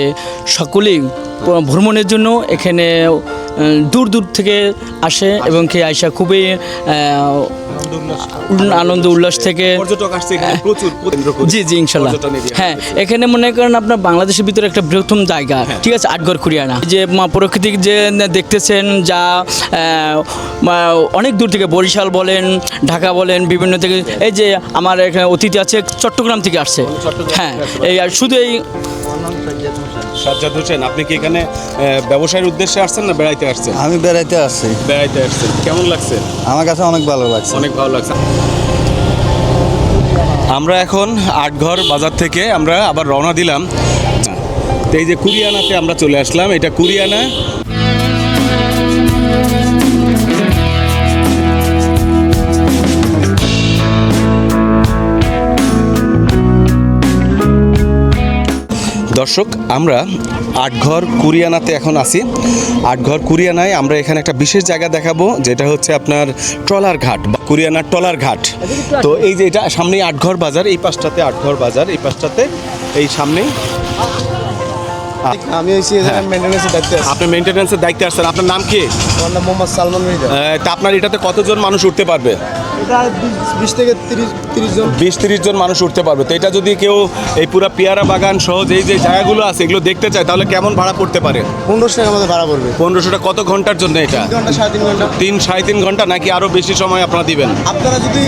সকলেই ভ্রমণের জন্য এখানে দূর দূর থেকে আসে এবং কি আইসা খুবই আনন্দ উল্লাস থেকে পর্যটক আসছে এখানে প্রচুর জি জি ইনশাল্লাহ। পর্যটন area হ্যাঁ, রয়েছে। এখানে মনে করেন আপনার বাংলাদেশের ভিতরে একটা বৃহত্তম জায়গা, ঠিক আছে, আটঘর কুরিয়ানা যে প্রকৃতিক যে দেখতেছেন যা অনেক দূর থেকে বরিশাল বলেন, ঢাকা বলেন, বিভিন্ন থেকে এই যে আমার এখানে অতিথি আছে চট্টগ্রাম থেকে আসছে। হ্যাঁ, এই আর শুধু এই সাজ্জাদ হোসেন, আপনি কি এখানে ব্যবসায়ের উদ্দেশ্যে আসছেন না বেড়াইতে আসছেন? আমি বেড়াইতে আসছি, বেড়াইতে আসছেন। কেমন লাগছে? আমার কাছে অনেক ভালো লাগছে। অনেক ভালো লাগছে। আমরা এখন আটঘর বাজার থেকে আমরা আবার রওনা দিলাম। তো এই যে কুরিয়ানাতে আমরা চলে আসলাম, এটা কুরিয়ানা। দর্শক, আমরা আটঘর কুরিয়ানাতে এখন আছি। আটঘর কুরিয়ানায় আমরা এখানে একটা বিশেষ জায়গা দেখাবো, যেটা হচ্ছে আপনার ট্রলার ঘাট বা কুরিয়ানার ট্রলার ঘাট। তো এই যে এটা সামনেই আটঘর বাজার, এই পাশটাতে আটঘর বাজার, এই পাশটাতে এই সামনেই আমি হয়েছি মেনটেন্যান্সের দায়িত্বে আছি। আপনি মেইনটেনেন্সের দায়িত্বে আসছেন। আপনার নাম কি? আমার নাম মোহাম্মদ সালমান মৃধা। তা আপনার এটাতে কতজন মানুষ উঠতে পারবে? এটা 20 থেকে 30 জন। 20-30 জন মানুষ উঠতে পারবে। তো এটা যদি কেউ এই পুরো পেয়ারা বাগান সহ যে জায়গাগুলো আছে এগুলো দেখতে চায়, তাহলে কেমন ভাড়া পড়তে পারে? 1500 টাকা আমাদের ভাড়া পড়বে। 1500 টাকা। কত ঘন্টার জন্য এটা? 3 ঘন্টা 3.5 ঘন্টা। 3-3.5 ঘন্টা নাকি আরো বেশি সময় আপনারা দিবেন? আপনারা যদি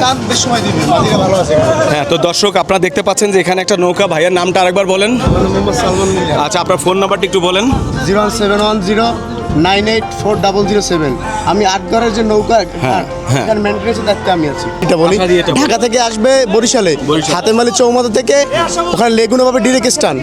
চান বেশ সময় দিবেন, মাঝিরা ভালো আছে। হ্যাঁ, তো দর্শক আপনারা দেখতে পাচ্ছেন যে এখানে একটা নৌকা। ভাইয়ের নামটা আরেকবার বলেন। আমার নাম মোহাম্মদ সালমান মৃধা। আচ্ছা, আপনার ফোন নাম্বারটা একটু বলেন। 07109840007। আমি আটঘরের যে নৌকা হ্যাঁ। এখানে মেইনটেনেন্সের দায়িত্বে আমি আছি। এটা বলি, আচ্ছা, দিয়ে এটা বলুন। ঢাকা থেকে আসবে বরিশালে, বরিশাল। হাতেমালি চৌমাথা থেকে ওখানে লেগুনা পাবে ডিরেক্ট স্ট্যান্ড।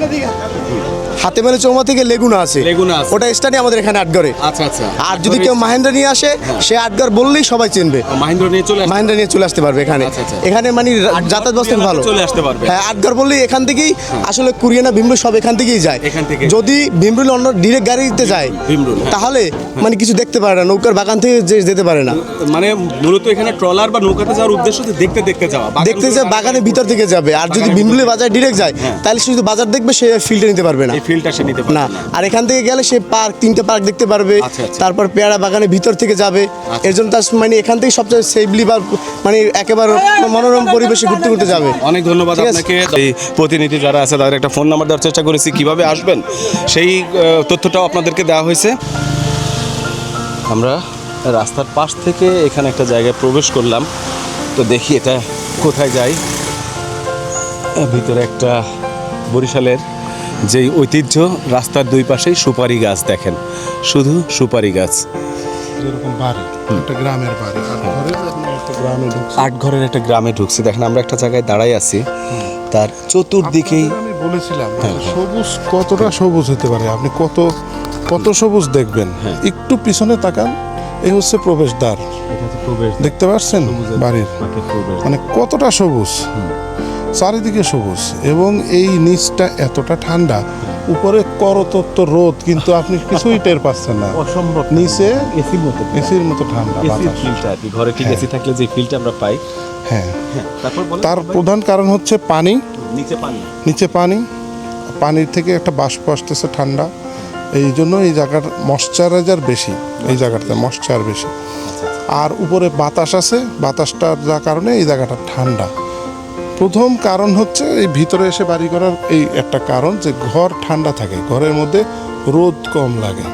হাতেমালি চৌমাথা থেকে লেগুনা আছে, লেগুনা আছে। ওটা স্ট্যান্ডে আমাদের এখানে আটঘরে। আচ্ছা আচ্ছা। আর যদি কেউ মাহেন্দ্রা নিয়ে আসে, সে আটঘর বললেই সবাই চিনবে। মাহিন্দ্র নিয়ে চলে আসবে। মাহেন্দ্রা নিয়ে চলে আসতে পারবে এখানে। আচ্ছা, আচ্ছা। এখানে মানে যাতায়াত ব্যবস্থা ভালো, চলে আসতে পারবে। হ্যাঁ, আটঘর বললেই এখান থেকেই আসলে কুরিয়ানা ভীমরুল সব এখান থেকেই যায়। এখান থেকে। যদি ভীমরুল অন্য ডিরেক্ট গাড়িতে যায় ভীমরুল, হ্যাঁ। তাহলে মানে কিছু দেখতে পারে না, নৌকার বাগান থেকে যেতে পারে না। মানে মূলত এখানে ট্রলার বা নৌকাতে যাওয়ার উদ্দেশ্য হচ্ছে দেখতে যাওয়া। দেখতে যে বাগানের ভিতর থেকে যাবে, আর যদি ভীমরুলের বাজার ডিরেক্ট যায় তাহলে শুধু বাজার দেখবে, সে ফিল্ডে নিতে পারবে না। এই ফিল্ডটা সে নিতে পারবে না, না। আর এখান থেকে গেলে সে পার্ক, 3টে পার্ক দেখতে পারবে। আচ্ছা, আচ্ছা। তারপর পেয়ারা বাগানের ভিতর থেকে যাবে। এর জন্য তার মানে এখান থেকে সবচেয়ে সেফলি বা মানে একেবারে মনোরম পরিবেশে ঘুরতে ঘুরতে যাবে। অনেক ধন্যবাদ ঠিক আছে। আপনাকে। এই প্রতিনিধি যারা আছে তাদের একটা ফোন নাম্বার দেওয়ার চেষ্টা করেছি, কিভাবে আসবেন সেই তথ্যটাও আপনাদেরকে দেওয়া হয়েছে। আমরা রাস্তার পাশ থেকে এখানে একটা জায়গায় প্রবেশ করলাম। তো দেখি এটা কোথায় যাই। ভিতরে একটা বরিশালের যেই ঐতিহ্য, রাস্তার দুই পাশেই সুপারি গাছ, দেখেন শুধু সুপারি গাছ। যেরকম বাড়ি, একটা গ্রামের বাড়ি, আটঘরের একটা গ্রামে ঢুকছে। আটঘরের একটা গ্রামে ঢুকছি। দেখেন আমরা একটা জায়গায় দাঁড়াই আছি, তার চতুর্দিকেই আপনাদের আমি বলেছিলাম সবুজ কতটা সবুজ হতে পারে, আপনি কত সবুজ দেখবেন। একটু পিছনে তাকান, এই হচ্ছে প্রবেশদ্বার, দেখতে পাচ্ছেন বাড়ির, মানে কতটা সবুজ, চারিদিকে সবুজ, এবং এই নিচটা এতটা ঠান্ডা, উপরে করতত্ত্ব রোদ, কিন্তু আপনি কিছুই টের পাচ্ছেন না। অসম্ভব নিচে এসির মতো ঠান্ডা বাতাস। ফিলটা আর কি, ঘরে ঠিক এসি থাকলে যে ফিলটা আমরা পাই। হ্যাঁ, তারপর তার প্রধান কারণ হচ্ছে পানি, নিচে পানি। নিচে পানির থেকে একটা বাষ্প আসতেছে ঠান্ডা, এই জন্য এই জায়গার ময়শ্চারাইজার বেশি, এই জায়গাটাতে ময়শ্চার বেশি। আর উপরে বাতাস আছে, বাতাসটার যা কারণে এই জায়গাটা ঠান্ডা। প্রথম কারণ হচ্ছে এই ভিতরে এসে বাড়ি করার এই একটা কারণ, যে ঘর ঠান্ডা থাকে, ঘরের মধ্যে রোদ কম লাগে।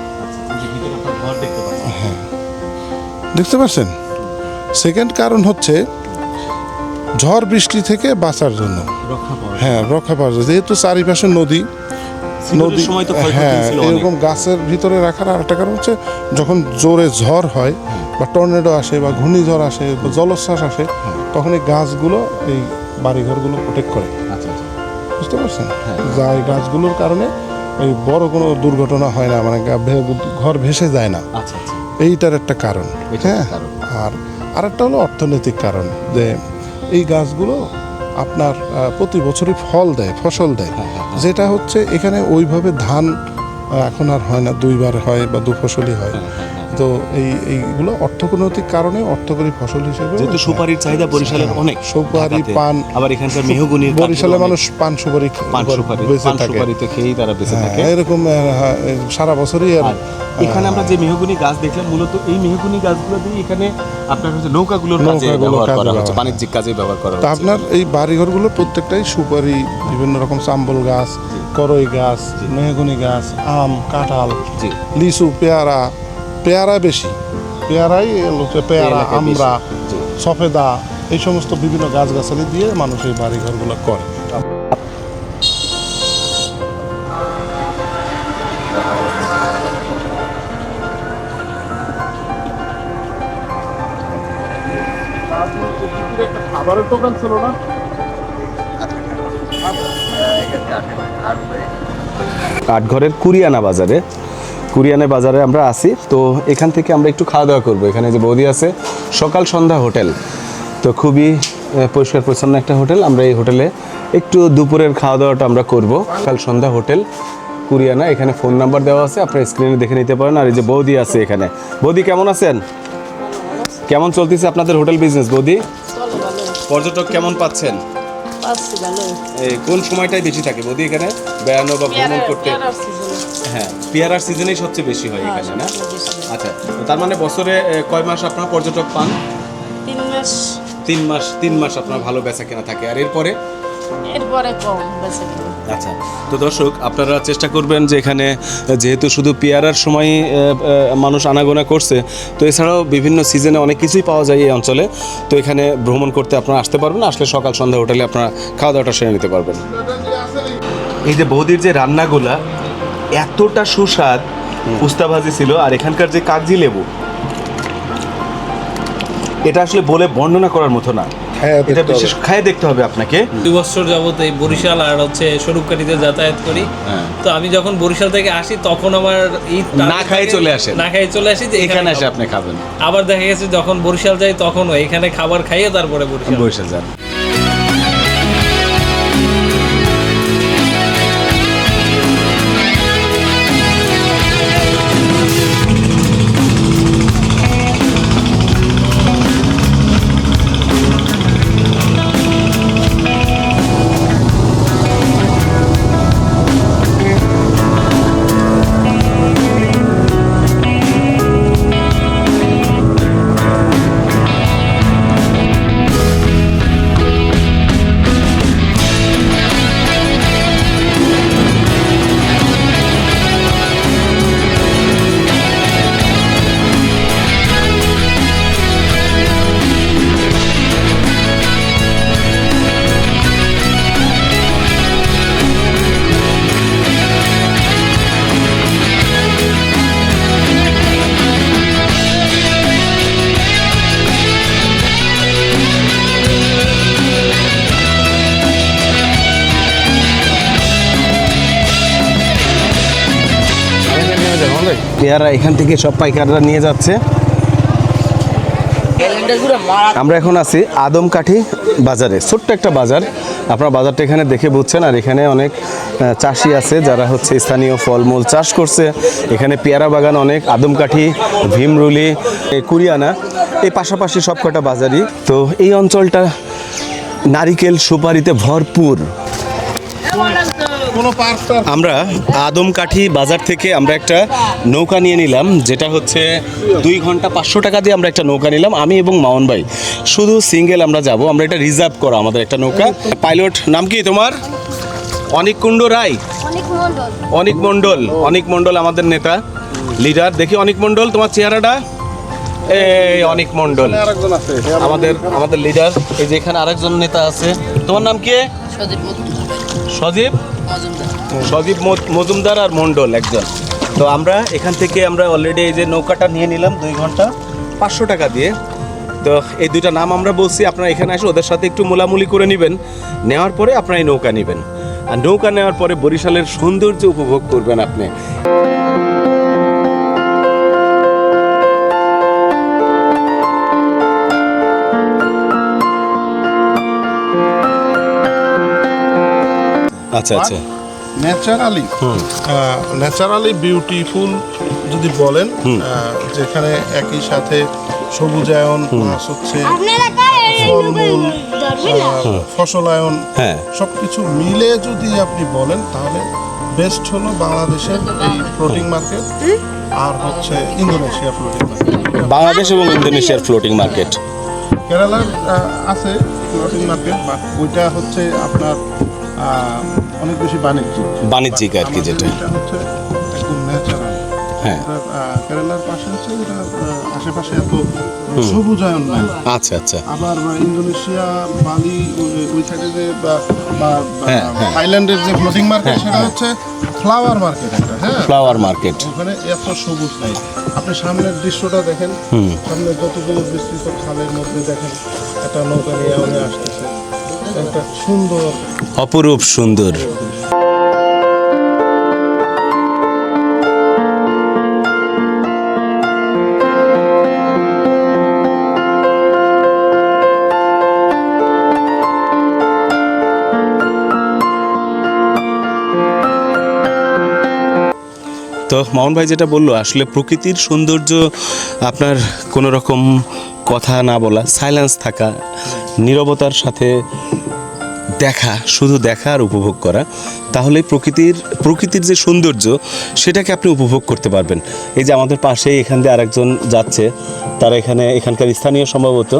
হ্যাঁ, দেখতে পাচ্ছেন। সেকেন্ড কারণ হচ্ছে ঝড় বৃষ্টি থেকে বাঁচার জন্য, হ্যাঁ, রক্ষা পাওয়ার জন্য, যেহেতু চারিপাশে নদী, সময় তো ক্ষয়ক্ষতি হ্যাঁ, ছিল অনেক। এরকম গাছের ভিতরে রাখার আরেকটা কারণ হচ্ছে যখন জোরে ঝড় হয় বা টর্নেডো আসে বা ঘূর্ণিঝড় আসে বা জলোচ্ছ্বাস আসে, তখন এই গাছগুলো এই বাড়িঘরগুলো প্রোটেক্ট করে। বুঝতে পারছেন? যা এই গাছগুলোর কারণে এই বড় কোনো দুর্ঘটনা হয় না, মানে ঘর ভেসে যায় না। এইটার একটা কারণ। হ্যাঁ, আর আরেকটা হলো অর্থনৈতিক কারণ, যে এই গাছগুলো আপনার প্রতি বছরই ফল দেয়, ফসল দেয়, যেটা হচ্ছে এখানে ওইভাবে ধান এখন আর হয় না, 2বার হয় বা 2 ফসলই হয়। তো এইগুলো অর্থনৈতিক কারণে অর্থকরী ফসল হিসেবে যেহেতু সুপারির চাহিদা বরিশালের অনেক, সুপারি, ঢাকাতে। পান, আবার এখানকার মেহগনির বরিশালের মানুষ পান সুপারি পান সুপারি বেঁচে পান থাকে। সুপারিতে খেয়েই তারা বেঁচে হ্যাঁ, থাকে। এরকম সারা বছরই আর এখানে আমরা যে মেহগনি গাছ দেখলাম, মূলত এই মেহগনি গাছগুলো দিয়ে এখানে আপনার হচ্ছে নৌকাগুলোর কাজে ব্যবহার করা হচ্ছে, বাণিজ্যিক কাজে ব্যবহার করা তা হচ্ছে। আপনার এই বাড়িঘরগুলো প্রত্যেকটাই সুপারি, বিভিন্ন রকম চাম্বল গাছ, করই গাছ, মেহগনি গাছ, আম, কাঁঠাল, জি। লিচু, পেয়ারা বেশি, পেয়ারা, এলাকায় আমরা, বেশি। জি। সফেদা, এই সমস্ত বিভিন্ন গাছগাছালি দিয়ে মানুষ এই বাড়িঘরগুলো করে। খাবারের দোকান ছিল না? কাঠঘরের কুরিয়ানা বাজারে আমরা আসি। তো এখান থেকে আমরা একটু খাওয়া দাওয়া করবো। এখানে যে বৌদি আছে, সকাল সন্ধ্যা হোটেল, তো খুবই পরিষ্কার পরিচ্ছন্ন একটা হোটেল। আমরা এই হোটেলে একটু দুপুরের খাওয়া দাওয়াটা আমরা করব। সকাল সন্ধ্যা হোটেল কুরিয়ানা, এখানে ফোন নাম্বার দেওয়া আছে, আপনার স্ক্রিনে দেখে নিতে পারেন। আর এই যে বৌদি আছে এখানে। বৌদি কেমন আছেন? কেমন চলতেছে আপনাদের হোটেল বিজনেস বৌদি? পর্যটক কেমন পাচ্ছেন? এই কোন সময়টাই বেশি থাকে বৌদি এখানে বেড়ানো বা ভ্রমণ করতে? হ্যাঁ, পেয়ারার সিজনেই সবচেয়ে বেশি হয় এখানে, না? আচ্ছা, তো তার মানে বছরে কয় মাস আপনারা পর্যটক পান? 3 মাস আপনার ভালো বেচা কেনা থাকে। আর এরপরে কম বেঁচে গেল। আচ্ছা, তো দর্শক আপনারা চেষ্টা করবেন যে এখানে যেহেতু শুধু পেয়ারার সময় মানুষ আনাগোনা করছে, তো এছাড়াও বিভিন্ন সিজনে অনেক কিছুই পাওয়া যায় এই অঞ্চলে। তো এখানে ভ্রমণ করতে আপনারা আসতে পারবেন, আসলে সকাল সন্ধ্যা হোটেলে আপনারা খাওয়া দাওয়াটা সেরে নিতে পারবেন। এই যে বৌদির যে রান্নাগুলা এতটা সুস্বাদ, উস্তা ভাজি ছিল, আর এখানকার যে কাগজি লেবু, এটা আসলে বলে বর্ণনা করার মতো না। এটা বিশেষ খায় দেখতে হবে আপনাকে। 2 বছর যাবত এই বরিশাল আর হচ্ছে স্বরূপকাঠিতে যাতায়াত করি। তো আমি যখন বরিশাল থেকে আসি তখন আমার না খায়ে চলে আসেন। না খাইয়ে চলে আসি যে এখানে এসে আপনি খাবেন। আবার দেখা গেছে যখন বরিশাল যাই তখনও এখানে খাবার খাইয়ে তারপরে বরিশাল যান। পেয়ারা এখান থেকে সব পাইকাররা নিয়ে যাচ্ছে। আমরা এখন আছি আদমকাঠি বাজারে, ছোট্ট একটা বাজার। আপনারা বাজারটা এখানে দেখে বুঝছেন। আর এখানে অনেক চাষি আছে যারা হচ্ছে স্থানীয় ফলমূল চাষ করছে। এখানে পেয়ারা বাগান অনেক, আদমকাঠি, ভীমরুলি, কুরিয়ানা, এই পাশাপাশি সব কটা বাজারই। তো এই অঞ্চলটা নারিকেল সুপারিতে ভরপুর। আমরা আদমকাঠি বাজার থেকে আমরা একটা নৌকা নিয়ে নিলাম, যেটা হচ্ছে 2 ঘন্টা 500 টাকা দিয়ে আমরা একটা নৌকা নিলাম, আমি এবং মামুন ভাই। শুধু সিঙ্গেল আমরা যাব, আমরা এটা রিজার্ভ করা আমাদের একটা নৌকা। পাইলট নাম কি তোমার? অনিকুণ্ড রায়, অনিক মণ্ডল আমাদের নেতা, লিডার। দেখি অনিক মণ্ডল, তোমার চেহারাটা। এই অনিক মণ্ডল আমাদের লিডার। এই যে এখানে আরেকজন নেতা আছে, তোমার নাম কি? সজীব মজুমদার আর মণ্ডল একজন। তো আমরা এখান থেকে আমরা অলরেডি এই যে নৌকাটা নিয়ে নিলাম 2 ঘন্টা 500 টাকা দিয়ে। তো এই দুইটা নাম আমরা বলছি, আপনারা এখানে এসে ওদের সাথে একটু মোলামুলি করে নেবেন। নেওয়ার পরে আপনারা এই নৌকা নেবেন, আর নৌকা নেওয়ার পরে বরিশালের সৌন্দর্য উপভোগ করবেন আপনি। আচ্ছা আচ্ছা, ন্যাচারালি বিউটিফুল যদি বলেন, যেখানে একই সাথে সবুজায়ন প্লাস হচ্ছে ফলমূল, ফসলায়ন, হ্যাঁ। সবকিছু মিলে যদি আপনি বলেন তাহলে বেস্ট হলো বাংলাদেশের এই ফ্লোটিং মার্কেট আর হচ্ছে ইন্দোনেশিয়া ফ্লোটিং মার্কেট। বাংলাদেশ এবং ইন্দোনেশিয়ার ফ্লোটিং মার্কেট। কেরালার আছে ফ্লোটিং মার্কেট, বাট ওইটা হচ্ছে আপনার অনেক বেশি বাণিজ্যিক আর কি, যেটা এটা হচ্ছে একদম ন্যাচারাল। হ্যাঁ। কেরালার পাশে হচ্ছে এটা আশেপাশে এত সবুজায়ন নাই। আচ্ছা আচ্ছা। আবার ইন্দোনেশিয়া, বালি, ওই সাইডে যে হ্যাঁ, হ্যাঁ। থাইল্যান্ডের যে ফ্লোটিং মার্কেট সেটা হচ্ছে ফ্লাওয়ার মার্কেট একটা, হ্যাঁ, ফ্লাওয়ার মার্কেট। ওখানে এত সবুজ নাই। আপনি সামনের দৃশ্যটা দেখেন, সামনে যতগুলো বিস্তৃত খালের মধ্যে দেখেন একটা নৌকা নিয়ে উনি আসতেছে, একটা সুন্দর অপরূপ সুন্দর। তো মামুন ভাই যেটা বললো, আসলে প্রকৃতির সৌন্দর্য আপনার কোনো রকম কথা না বলা, সাইলেন্স থাকা, নীরবতার সাথে দেখা, শুধু দেখা আর উপভোগ করা, তাহলেই প্রকৃতির যে সৌন্দর্য সেটাকে আপনি উপভোগ করতে পারবেন। এই যে আমাদের পাশেই এখান দিয়ে আরেকজন যাচ্ছে, তারা এখানকার স্থানীয় সম্ভবত।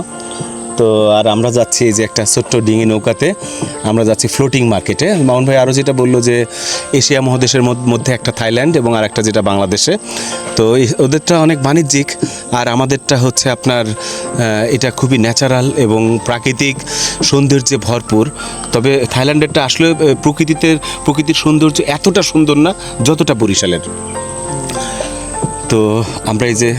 তো আর আমরা যাচ্ছি এই যে একটা ছোট্ট ডিঙি নৌকাতে, আমরা যাচ্ছি ফ্লোটিং মার্কেটে। মামুন ভাই আরও যেটা বললো যে এশিয়া মহাদেশের মধ্যে একটা থাইল্যান্ড এবং আর একটা যেটা বাংলাদেশে। তো ওদেরটা অনেক বাণিজ্যিক আর আমাদেরটা হচ্ছে আপনার এটা খুবই ন্যাচারাল এবং প্রাকৃতিক সৌন্দর্যে ভরপুর। তবে থাইল্যান্ডেরটা আসলে প্রকৃতির সৌন্দর্য এতটা সুন্দর না যতটা বরিশালের। তো আমরা এই যে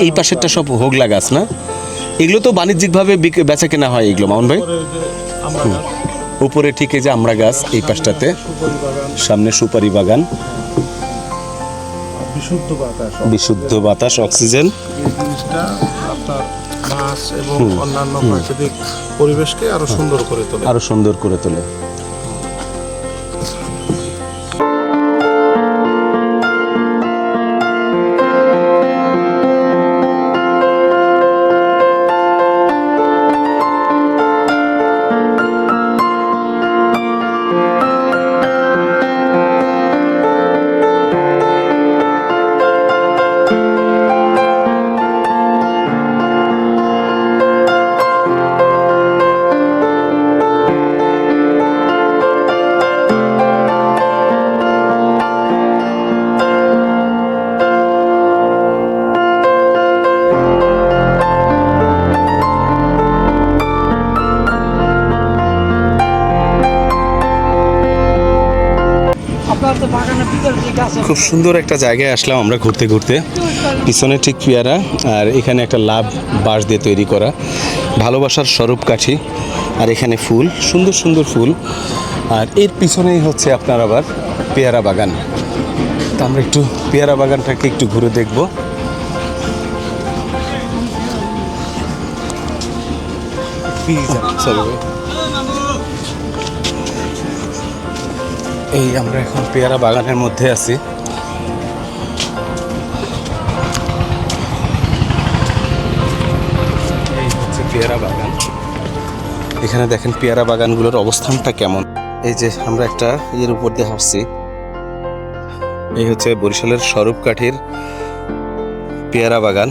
এই পাশেরটা সব হোগলা গাছ না, এগুলো তো বাণিজ্যিকভাবে বেচা কেনা হয় এগুলো মামুন ভাই। উপরে ঠিক এই যে আমরা গাছ, এই পাশটাতে সামনে সুপারি বাগান, বিশুদ্ধ বাতাস, অক্সিজেন। এই জিনিসটা আপনার মাছ এবং অন্যান্য প্রাকৃতিক পরিবেশকে আরো সুন্দর করে তোলে। খুব সুন্দর একটা জায়গায় আসলাম আমরা ঘুরতে ঘুরতে। পিছনে ঠিক পেয়ারা আর এখানে একটা লাভ বাঁশ দিয়ে তৈরি করা ভালোবাসার স্বরূপকাঠি, আর এখানে ফুল, সুন্দর সুন্দর ফুল, আর এর পিছনেই হচ্ছে আপনার আবার পেয়ারা বাগান। তা আমরা একটু পেয়ারা বাগানটাকে একটু ঘুরে দেখব। এই আমরা এখন পেয়ারা বাগানের মধ্যে আছি। এই হচ্ছে পেয়ারা বাগান। এখানে দেখেন পেয়ারা বাগানগুলোর অবস্থানটা কেমন। এই যে আমরা একটা ইয়ের উপর দিয়ে হাঁটছি, এই হচ্ছে বরিশালের স্বরূপকাঠির পেয়ারা বাগান।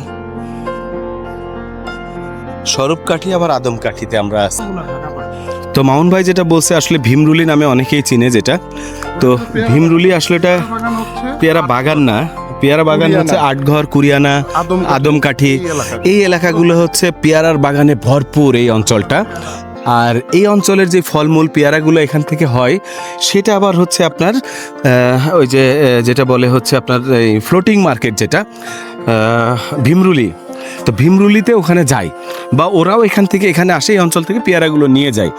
স্বরূপকাঠি আবার আদমকাঠিতে আমরা আছি। তো মামুন ভাই যেটা বলছে, আসলে ভীমরুলি নামে অনেকেই চিনে যেটা। তো ভীমরুলি আসলে এটা পেয়ারা বাগান না, পেয়ারা বাগান হচ্ছে আটঘর, কুরিয়ানা, আদমকাঠি, এই এলাকাগুলো হচ্ছে পেয়ারার বাগানে ভরপুর এই অঞ্চলটা। আর এই অঞ্চলের যে ফলমূল পেয়ারাগুলো এখান থেকে হয়, সেটা আবার হচ্ছে আপনার ওই যে যেটা বলে হচ্ছে আপনার এই ফ্লোটিং মার্কেট, যেটা ভীমরুলি। তো ভীমরুলিতে ওখানে যায় বা ওরাও এখান থেকে এখানে আসে, এই অঞ্চল থেকে পেয়ারাগুলো নিয়ে যায়।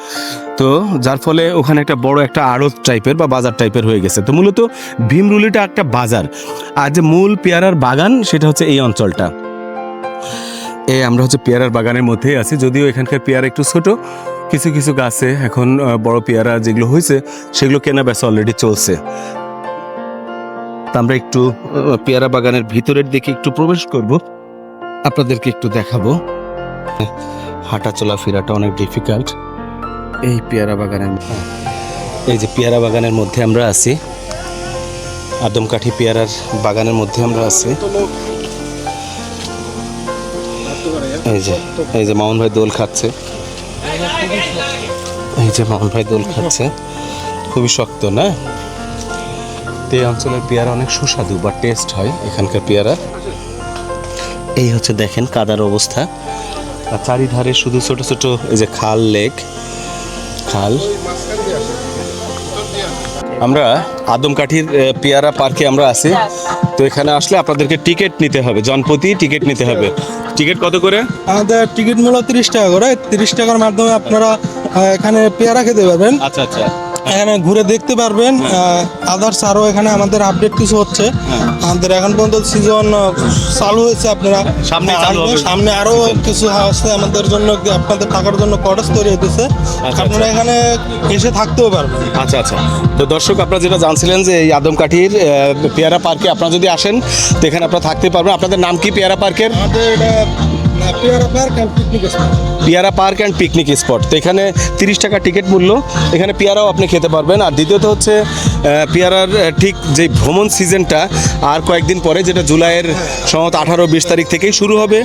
তো যার ফলে ওখানে একটা বড় একটা আড়ত টাইপের বা বাজার টাইপের হয়ে গেছে। তো মূলত ভীমরুলিটা একটা বাজার, আর যে মূল পেয়ারার বাগান সেটা হচ্ছে এই অঞ্চলটা। আমরা হচ্ছে পেয়ারার বাগানের মধ্যেই আছি, যদিও এখানকার পেয়ারা একটু ছোট, কিছু কিছু গাছে এখন বড় পেয়ারা যেগুলো হয়েছে সেগুলো কেনা বেচা অলরেডি চলছে। তা আমরা একটু পেয়ারা বাগানের ভিতরের দিকে একটু প্রবেশ করব, আপনাদেরকে একটু দেখাবো। হাঁটা চলাফেরাটা অনেক ডিফিকাল্ট এই পেয়ারা বাগানের। এই যে পেয়ারা বাগানের মধ্যে আমরা আছি, আদমকাঠি পেয়ারার বাগানের মধ্যে আমরা আছি। এই যে মামুন ভাই দোল খাচ্ছে, এই যে মামুন ভাই দোল খাচ্ছে, খুবই শক্ত না? তো এই অঞ্চলের পেয়ারা অনেক সুস্বাদু বা টেস্ট হয় এখানকার পেয়ারা। এই হচ্ছে দেখেন কাদার অবস্থা, আর চারিধারে শুধু ছোট ছোট এই যে খাল, লেক, খাল। আমরা আদমকাঠির পেয়ারা পার্কে আমরা আছি। তো এখানে আসলে আপনাদেরকে টিকিট নিতে হবে, জনপ্রতি টিকিট নিতে হবে। টিকিট কত করে? আমাদের টিকিট মূল্য 30 টাকা করে। 30 টাকার মাধ্যমে আপনারা এখানে পেয়ারা খেতে পারবেন, আচ্ছা আচ্ছা, এখানে ঘুরে দেখতে পারবেন। আদার্স আরও এখানে আমাদের আপডেট কিছু হচ্ছে। আমাদের এখন পর্যন্ত সিজন চালু হয়েছে, আপনারা সামনে চালু হবে। সামনে আরও কিছু আছে আমাদের জন্য, আপনাদের থাকার জন্য কটেজ তৈরি হতেছে, আপনারা এখানে এসে থাকতেও পারবেন। আচ্ছা আচ্ছা। তো দর্শক, আপনারা যেটা জানছিলেন যে এই আদমকাঠির পেয়ারা পার্কে আপনারা যদি আসেন তো এখানে আপনারা থাকতে পারবেন। আপনাদের নাম কি পেয়ারা পার্কের? আমাদের এটা পেয়ারা পার্ক অ্যান্ড পিকনিক স্পট। পেয়ারা পার্ক অ্যান্ড পিকনিক স্পট। তো এখানে 30 টাকা টিকিট মূল্য, এখানে পেয়ারাও আপনি খেতে পারবেন। আর দ্বিতীয়ত হচ্ছে পেয়ারার ঠিক যে ভ্রমণ সিজনটা আর কয়েকদিন পরে, যেটা জুলাইয়ের সম্ভবত 18-20 তারিখ থেকেই শুরু হবে।